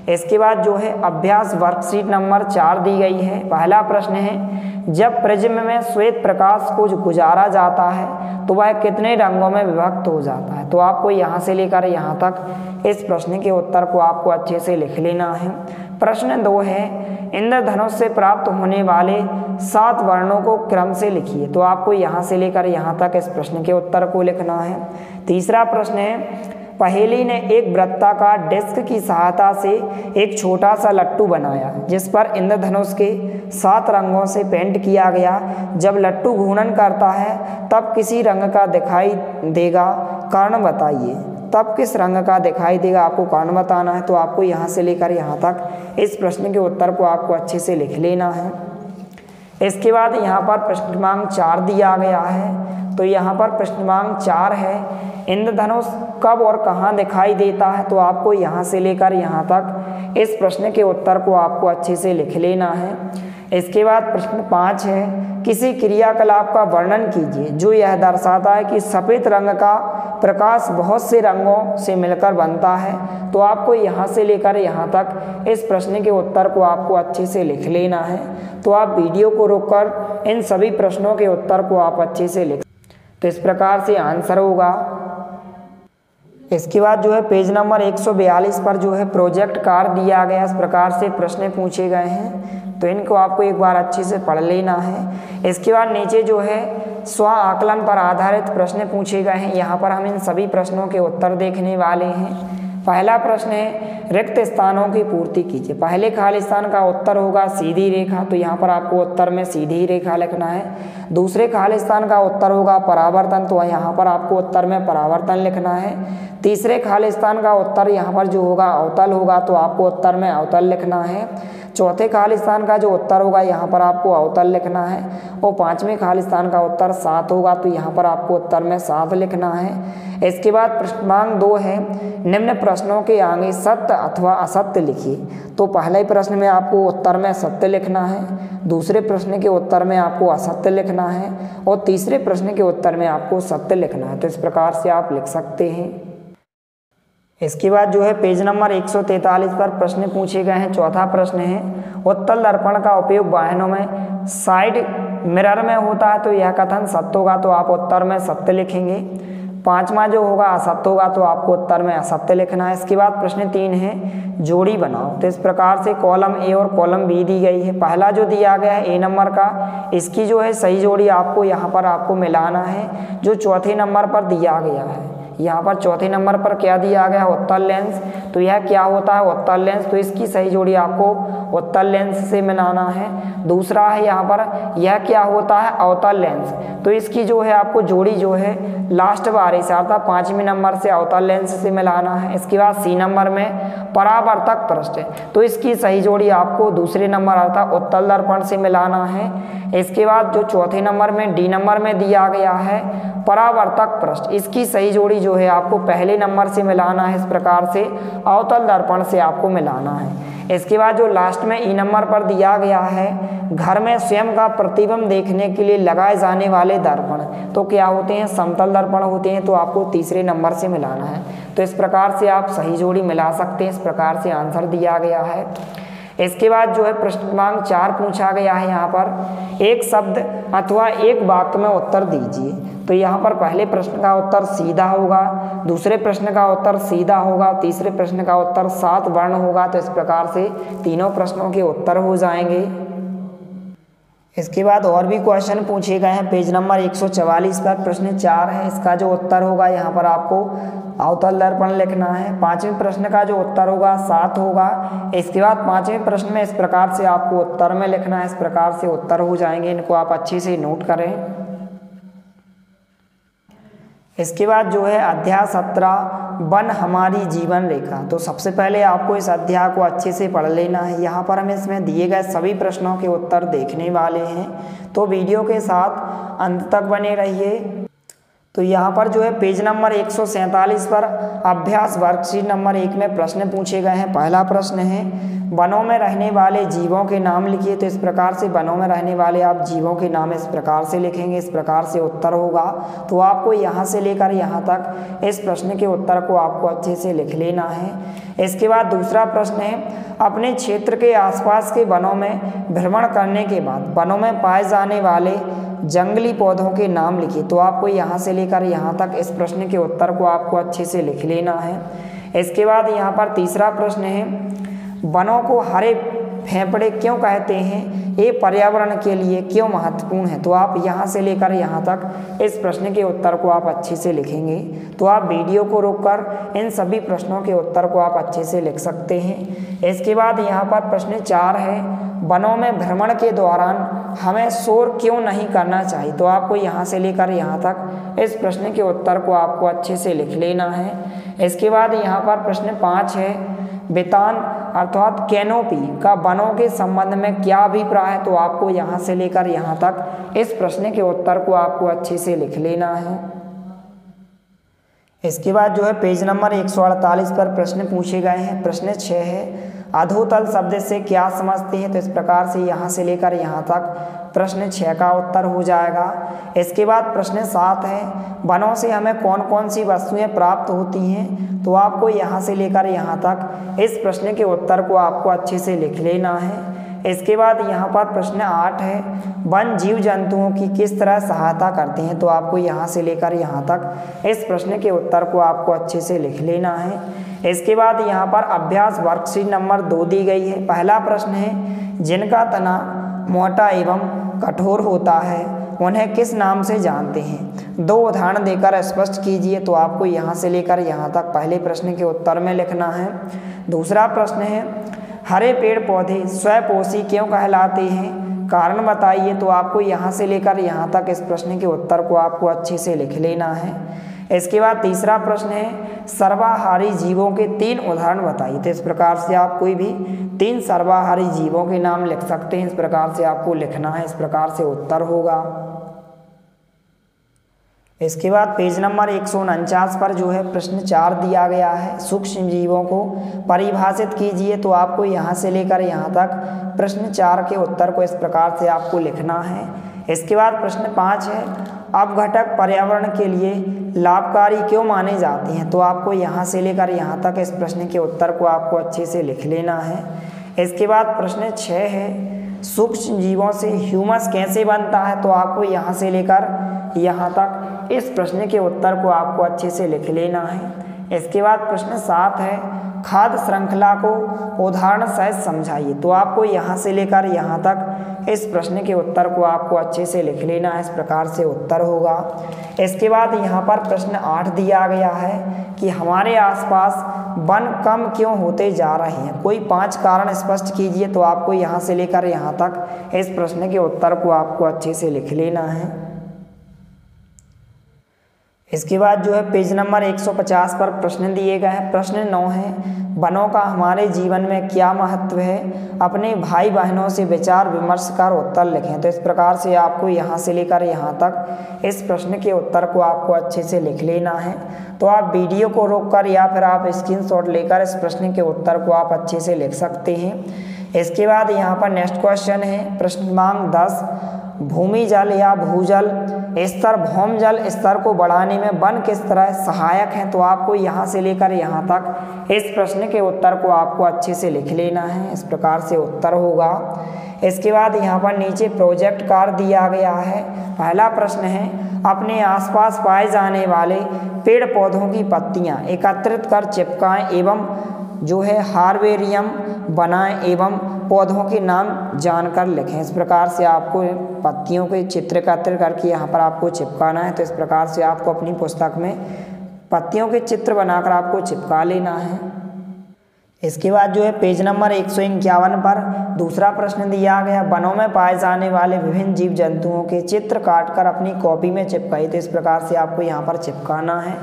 इसके बाद जो है अभ्यास वर्कशीट नंबर 4 दी गई है। पहला प्रश्न है जब प्रिज्म में श्वेत प्रकाश को गुजारा जाता है तो वह कितने रंगों में विभक्त हो जाता है। तो आपको यहाँ से लेकर यहाँ तक इस प्रश्न के उत्तर को आपको अच्छे से लिख लेना है। प्रश्न 2 है इंद्रधनुष से प्राप्त होने वाले 7 वर्णों को क्रम से लिखिए। तो आपको यहाँ से लेकर यहाँ तक इस प्रश्न के उत्तर को लिखना है। तीसरा प्रश्न है पहेली ने एक वृत्ताकार डिस्क की सहायता से एक छोटा सा लट्टू बनाया जिस पर इंद्रधनुष के 7 रंगों से पेंट किया गया। जब लट्टू घूर्णन करता है तब किसी रंग का दिखाई देगा, कारण बताइए। तब किस रंग का दिखाई देगा आपको कारण बताना है। तो आपको यहाँ से लेकर यहाँ तक इस प्रश्न के उत्तर को आपको अच्छे से लिख लेना है। इसके बाद यहाँ पर प्रश्न क्रमांक 4 दिया गया है। तो यहाँ पर प्रश्न क्रमांक 4 है इंद्रधनुष कब और कहाँ दिखाई देता है। तो आपको यहाँ से लेकर यहाँ तक इस प्रश्न के उत्तर को आपको अच्छे से लिख लेना है। इसके बाद प्रश्न 5 है किसी क्रियाकलाप का वर्णन कीजिए जो यह दर्शाता है कि सफ़ेद रंग का प्रकाश बहुत से रंगों से मिलकर बनता है। तो आपको यहाँ से लेकर यहाँ तक इस प्रश्न के उत्तर को आपको अच्छे से लिख लेना है। तो आप वीडियो को रोककर इन सभी प्रश्नों के उत्तर को आप अच्छे से लिख। तो इस प्रकार से आंसर होगा। इसके बाद जो है पेज नंबर 142 पर जो है प्रोजेक्ट कार्ड दिया गया। इस प्रकार से प्रश्न पूछे गए हैं। तो इनको आपको एक बार अच्छे से पढ़ लेना है। इसके बाद नीचे जो है स्व आकलन पर आधारित प्रश्न पूछे गए हैं। यहाँ पर हम इन सभी प्रश्नों के उत्तर देखने वाले हैं। पहला प्रश्न है रिक्त स्थानों की पूर्ति कीजिए। पहले खाली स्थान का उत्तर होगा सीधी रेखा। तो यहाँ पर आपको उत्तर में सीधी रेखा लिखना है। दूसरे खाली स्थान का उत्तर होगा परावर्तन। तो यहाँ पर आपको उत्तर में परावर्तन लिखना है। तीसरे खाली स्थान का उत्तर यहाँ पर जो होगा अवतल होगा। तो आपको उत्तर में अवतल लिखना है। चौथे खाली स्थान का जो उत्तर होगा यहाँ पर आपको अवतल लिखना है। और 5वें खाली स्थान का उत्तर 7 होगा। तो यहाँ पर आपको उत्तर में 7 लिखना है। इसके बाद प्रश्न क्रमांक 2 है निम्न प्रश्नों के आगे सत्य अथवा असत्य लिखिए। तो पहले प्रश्न में आपको उत्तर में सत्य लिखना है। दूसरे प्रश्न के उत्तर में आपको असत्य लिखना है। और तीसरे प्रश्न के उत्तर में आपको सत्य लिखना है। तो इस प्रकार से आप लिख सकते हैं। इसके बाद जो है पेज नंबर 143 पर प्रश्न पूछे गए हैं। चौथा प्रश्न है उत्तल दर्पण का उपयोग वाहनों में साइड मिरर में होता है। तो यह कथन सत्य होगा। तो आप उत्तर में सत्य लिखेंगे। 5वां जो होगा असत्य होगा। तो आपको उत्तर में असत्य लिखना है। इसके बाद प्रश्न 3 है जोड़ी बनाओ। तो इस प्रकार से कॉलम ए और कॉलम बी दी गई है। पहला जो दिया गया है ए नंबर का, इसकी जो है सही जोड़ी आपको यहाँ पर आपको मिलाना है जो चौथे नंबर पर दिया गया है। यहाँ पर चौथे नंबर पर क्या दिया गया उत्तल लेंस। तो यह क्या होता है उत्तल लेंस। तो इसकी सही जोड़ी आपको उत्तल लेंस से मिलाना है। दूसरा है यहाँ पर यह क्या होता है अवतल लेंस। तो इसकी जो है आपको जोड़ी जो है लास्ट बारी से अर्थात 5वें नंबर से अवतल लेंस से मिलाना है। इसके बाद सी नंबर में परावर्तक पृष्ठ है। तो इसकी सही जोड़ी आपको दूसरे नंबर अर्थात उत्तल दर्पण से मिलाना है। इसके बाद जो चौथे नंबर में डी नंबर में दिया गया है परावर्तक पृष्ठ, इसकी सही जोड़ी जो है आपको पहले नंबर से मिलाना है। इस प्रकार से अवतल दर्पण से आपको मिलाना है। इसके बाद जो लास्ट में ई नंबर पर दिया गया है घर में स्वयं का प्रतिबिंब देखने के लिए लगाए जाने वाले दर्पण, तो क्या होते हैं समतल दर्पण होते हैं। तो आपको तीसरे नंबर से मिलाना है। तो इस प्रकार से आप सही जोड़ी मिला सकते हैं। इस प्रकार से आंसर दिया गया है। इसके बाद जो है प्रश्न क्रमांक 4 पूछा गया है। यहाँ पर एक शब्द अथवा एक वाक्य में उत्तर दीजिए। तो यहाँ पर पहले प्रश्न का उत्तर सीधा होगा, दूसरे प्रश्न का उत्तर सीधा होगा, तीसरे प्रश्न का उत्तर 7 वर्ण होगा। तो इस प्रकार से तीनों प्रश्नों के उत्तर हो जाएंगे। इसके बाद और भी क्वेश्चन पूछे गए हैं। पेज नंबर 144 पर प्रश्न 4 है। इसका जो उत्तर होगा यहाँ पर आपको अवतल दर्पण लिखना है। 5वें प्रश्न का जो उत्तर होगा 7 होगा। इसके बाद 5वें प्रश्न में इस प्रकार से आपको उत्तर में लिखना है। इस प्रकार से उत्तर हो जाएंगे। इनको आप अच्छे से नोट करें। इसके बाद जो है अध्याय 17 वन हमारी जीवन रेखा। तो सबसे पहले आपको इस अध्याय को अच्छे से पढ़ लेना है। यहाँ पर हम इसमें दिए गए सभी प्रश्नों के उत्तर देखने वाले हैं, तो वीडियो के साथ अंत तक बने रहिए। तो यहाँ पर जो है पेज नंबर 147 पर अभ्यास वर्कशीट नंबर 1 में प्रश्न पूछे गए हैं। पहला प्रश्न है वनों में रहने वाले जीवों के नाम लिखिए। तो इस प्रकार से वनों में रहने वाले आप जीवों के नाम इस प्रकार से लिखेंगे, इस प्रकार से उत्तर होगा। तो आपको यहाँ से लेकर यहाँ तक इस प्रश्न के उत्तर को आपको अच्छे से लिख लेना है। इसके बाद दूसरा प्रश्न है अपने क्षेत्र के आसपास के वनों में भ्रमण करने के बाद वनों में पाए जाने वाले जंगली पौधों के नाम लिखिए। तो आपको यहाँ से लेकर यहाँ तक इस प्रश्न के उत्तर को आपको अच्छे से लिख लेना है। इसके बाद यहाँ पर तीसरा प्रश्न है वनों को हरे फेफड़े क्यों कहते हैं, ये पर्यावरण के लिए क्यों महत्वपूर्ण है। तो आप यहाँ से लेकर यहाँ तक इस प्रश्न के उत्तर को आप अच्छे से लिखेंगे। तो आप वीडियो को रोककर इन सभी प्रश्नों के उत्तर को आप अच्छे से लिख सकते हैं। इसके बाद यहाँ पर प्रश्न 4 है वनों में भ्रमण के दौरान हमें शोर क्यों नहीं करना चाहिए। तो आपको यहाँ से लेकर यहाँ तक इस प्रश्न के उत्तर को आपको अच्छे से लिख लेना है। इसके बाद यहाँ पर प्रश्न 5 है बेतान अर्थात कैनोपी का वनों के संबंध में क्या अभिप्राय है। तो आपको यहाँ से लेकर यहाँ तक इस प्रश्न के उत्तर को आपको अच्छे से लिख लेना है। इसके बाद जो है पेज नंबर 148 पर प्रश्न पूछे गए हैं। प्रश्न 6 है अधोतल शब्द से क्या समझते हैं। तो इस प्रकार से यहाँ से लेकर यहाँ तक प्रश्न 6 का उत्तर हो जाएगा। इसके बाद प्रश्न 7 है वनों से हमें कौन कौन सी वस्तुएं प्राप्त होती हैं। तो आपको यहाँ से लेकर यहाँ तक इस प्रश्न के उत्तर को आपको अच्छे से लिख लेना है। इसके बाद यहाँ पर प्रश्न 8 है वन जीव जंतुओं की किस तरह सहायता करते हैं। तो आपको यहाँ से लेकर यहाँ तक इस प्रश्न के उत्तर को आपको अच्छे से लिख लेना है। इसके बाद यहाँ पर अभ्यास वर्कशीट नंबर 2 दी गई है। पहला प्रश्न है जिनका तना मोटा एवं कठोर होता है उन्हें किस नाम से जानते हैं। 2 उदाहरण देकर स्पष्ट कीजिए। तो आपको यहाँ से लेकर यहाँ तक पहले प्रश्न के उत्तर में लिखना है। दूसरा प्रश्न है हरे पेड़ पौधे स्वपोषी क्यों कहलाते हैं, कारण बताइए। तो आपको यहाँ से लेकर यहाँ तक इस प्रश्न के उत्तर को आपको अच्छे से लिख लेना है। इसके बाद तीसरा प्रश्न है सर्वाहारी जीवों के 3 उदाहरण बताइए। तो इस प्रकार से आप कोई भी 3 सर्वाहारी जीवों के नाम लिख सकते हैं। इस प्रकार से आपको लिखना है, इस प्रकार से उत्तर होगा। इसके बाद पेज नंबर 149 पर जो है प्रश्न 4 दिया गया है सूक्ष्म जीवों को परिभाषित कीजिए। तो आपको यहाँ से लेकर यहाँ तक प्रश्न 4 के उत्तर को इस प्रकार से आपको लिखना है। इसके बाद प्रश्न 5 है अपघटक पर्यावरण के लिए लाभकारी क्यों माने जाते हैं। तो आपको यहाँ से लेकर यहाँ तक इस प्रश्न के उत्तर को आपको अच्छे से लिख लेना है। इसके बाद प्रश्न 6 है सूक्ष्म जीवों से ह्यूमस कैसे बनता है। तो आपको यहाँ से लेकर यहाँ तक इस प्रश्न के उत्तर को आपको अच्छे से लिख लेना है। इसके बाद प्रश्न 7 है खाद्य श्रृंखला को उदाहरण सहित समझाइए। तो आपको यहाँ से लेकर यहाँ तक इस प्रश्न के उत्तर को आपको अच्छे से लिख लेना है, इस प्रकार से उत्तर होगा। इसके बाद यहाँ पर प्रश्न 8 दिया गया है कि हमारे आसपास वन कम क्यों होते जा रहे हैं, कोई 5 कारण स्पष्ट कीजिए। तो आपको यहाँ से लेकर यहाँ तक इस प्रश्न के उत्तर को आपको अच्छे से लिख लेना है। इसके बाद जो है पेज नंबर 150 पर प्रश्न दिए गए हैं। प्रश्न 9 है वनों का हमारे जीवन में क्या महत्व है, अपने भाई बहनों से विचार विमर्श कर उत्तर लिखें। तो इस प्रकार से आपको यहाँ से लेकर यहाँ तक इस प्रश्न के उत्तर को आपको अच्छे से लिख लेना है। तो आप वीडियो को रोककर या फिर आप स्क्रीनशॉट लेकर इस प्रश्न के उत्तर को आप अच्छे से लिख सकते हैं। इसके बाद यहाँ पर नेक्स्ट क्वेश्चन है प्रश्न क्रमांक 10 भूमि जल या भूजल स्तर भौम जल स्तर को बढ़ाने में वन किस तरह सहायक हैं। तो आपको यहाँ से लेकर यहाँ तक इस प्रश्न के उत्तर को आपको अच्छे से लिख लेना है, इस प्रकार से उत्तर होगा। इसके बाद यहाँ पर नीचे प्रोजेक्ट कार्य दिया गया है। पहला प्रश्न है अपने आसपास पाए जाने वाले पेड़ पौधों की पत्तियाँ एकत्रित कर चिपकाएं एवं जो है हार्बेरियम बनाएं एवं पौधों के नाम जानकर लिखें। इस प्रकार से आपको पत्तियों के चित्र एकत्र करके यहाँ पर आपको चिपकाना है। तो इस प्रकार से आपको अपनी पुस्तक में पत्तियों के चित्र बनाकर आपको चिपका लेना है। इसके बाद जो है पेज नंबर 151 पर दूसरा प्रश्न दिया गया, वनों में पाए जाने वाले विभिन्न जीव जंतुओं के चित्र काटकर अपनी कॉपी में चिपकाइए। तो इस प्रकार से आपको यहाँ पर चिपकाना है।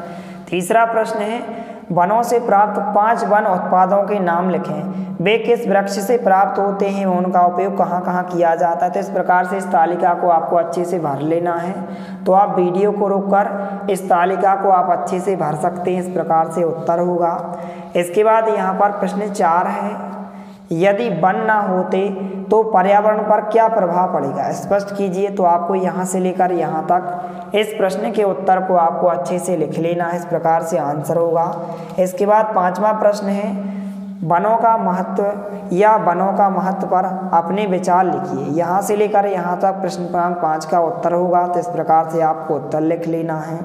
तीसरा प्रश्न है, वनों से प्राप्त 5 वन उत्पादों के नाम लिखें। वे किस वृक्ष से प्राप्त होते हैं, उनका उपयोग कहाँ कहाँ किया जाता है। तो इस प्रकार से इस तालिका को आपको अच्छे से भर लेना है। तो आप वीडियो को रोककर इस तालिका को आप अच्छे से भर सकते हैं। इस प्रकार से उत्तर होगा। इसके बाद यहाँ पर प्रश्न 4 है, यदि वन न होते तो पर्यावरण पर क्या प्रभाव पड़ेगा, स्पष्ट कीजिए। तो आपको यहाँ से लेकर यहाँ तक इस प्रश्न के उत्तर को आपको अच्छे से लिख लेना है। इस प्रकार से आंसर होगा। इसके बाद 5वां प्रश्न है, वनों का महत्व या वनों का महत्व पर अपने विचार लिखिए। यहाँ से लेकर यहाँ तक प्रश्न क्रमांक 5 का उत्तर होगा। तो इस प्रकार से आपको उत्तर लिख लेना है।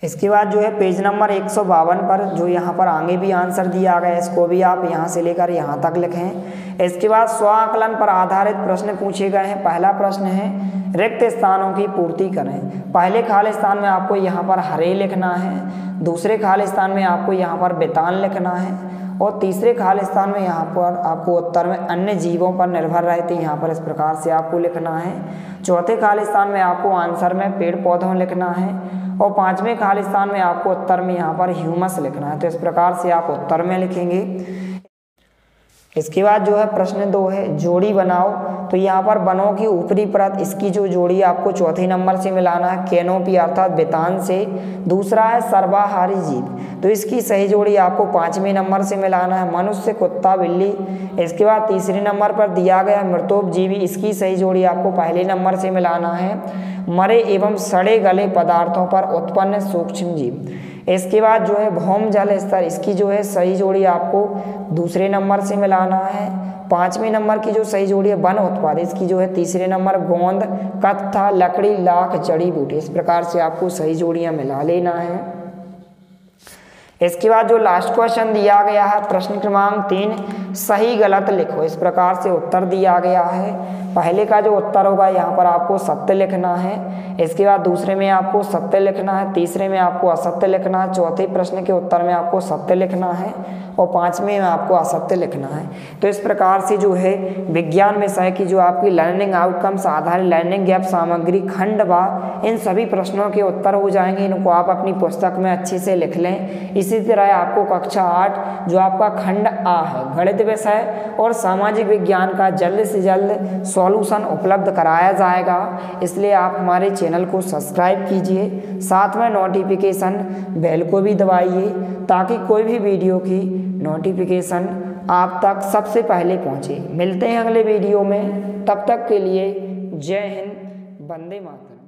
इसके बाद जो है पेज नंबर 152 पर जो यहाँ पर आगे भी आंसर दिया गया है, इसको भी आप यहाँ से लेकर यहाँ तक लिखें। इसके बाद स्व आकलन पर आधारित प्रश्न पूछे गए हैं। पहला प्रश्न है, रिक्त स्थानों की पूर्ति करें। पहले खाली स्थान में आपको यहाँ पर हरे लिखना है, दूसरे खाली स्थान में आपको यहाँ पर बेतान लिखना है, और तीसरे खाली स्थान में यहाँ पर आपको उत्तर में अन्य जीवों पर निर्भर रहते हैं, यहाँ पर इस प्रकार से आपको लिखना है। चौथे खाली स्थान में आपको आंसर में पेड़ पौधों लिखना है, और 5वें खाली स्थान में आपको उत्तर में यहाँ पर ह्यूमस लिखना है। तो इस प्रकार से आप उत्तर में लिखेंगे। इसके बाद जो है प्रश्न 2 है, जोड़ी बनाओ। तो यहाँ पर वनों की ऊपरी परत, इसकी जो जोड़ी आपको चौथे नंबर से मिलाना है, कैनोपी अर्थात बेतान से। दूसरा है सर्वाहारी जीव, तो इसकी सही जोड़ी आपको 5वें नंबर से मिलाना है, मनुष्य, कुत्ता, बिल्ली। इसके बाद तीसरे नंबर पर दिया गया मृतोपजीवी, इसकी सही जोड़ी आपको पहले नंबर से मिलाना है, मरे एवं सड़े गले पदार्थों पर उत्पन्न सूक्ष्म जीव। इसके बाद जो है भौम जल स्तर, इसकी जो है सही जोड़ी आपको दूसरे नंबर से मिलाना है। 5वें नंबर की जो सही जोड़ी है वन उत्पाद, इसकी जो है तीसरे नंबर, गोंद, कत्था, लकड़ी, लाख, जड़ी बूटी। इस प्रकार से आपको सही जोड़ियां मिला लेना है। इसके बाद जो लास्ट क्वेश्चन दिया गया है, प्रश्न क्रमांक 3, सही गलत लिखो। इस प्रकार से उत्तर दिया गया है। पहले का जो उत्तर होगा यहाँ पर आपको सत्य लिखना है, इसके बाद दूसरे में आपको सत्य लिखना है, तीसरे में आपको असत्य लिखना है, चौथे प्रश्न के उत्तर में आपको सत्य लिखना है, और 5वें में आपको असत्य लिखना है। तो इस प्रकार से जो है विज्ञान विषय की जो आपकी लर्निंग आउटकम्स आधारित लर्निंग गैप सामग्री खंड व इन सभी प्रश्नों के उत्तर हो जाएंगे। इनको आप अपनी पुस्तक में अच्छे से लिख लें। इसी तरह आपको कक्षा 8 जो आपका खंड आ है, गणित विषय और सामाजिक विज्ञान का जल्द से जल्द सॉल्यूशन उपलब्ध कराया जाएगा। इसलिए आप हमारे चैनल को सब्सक्राइब कीजिए, साथ में नोटिफिकेशन बेल को भी दबाइए ताकि कोई भी वीडियो की नोटिफिकेशन आप तक सबसे पहले पहुंचे। मिलते हैं अगले वीडियो में, तब तक के लिए जय हिंद, वंदे मातरम।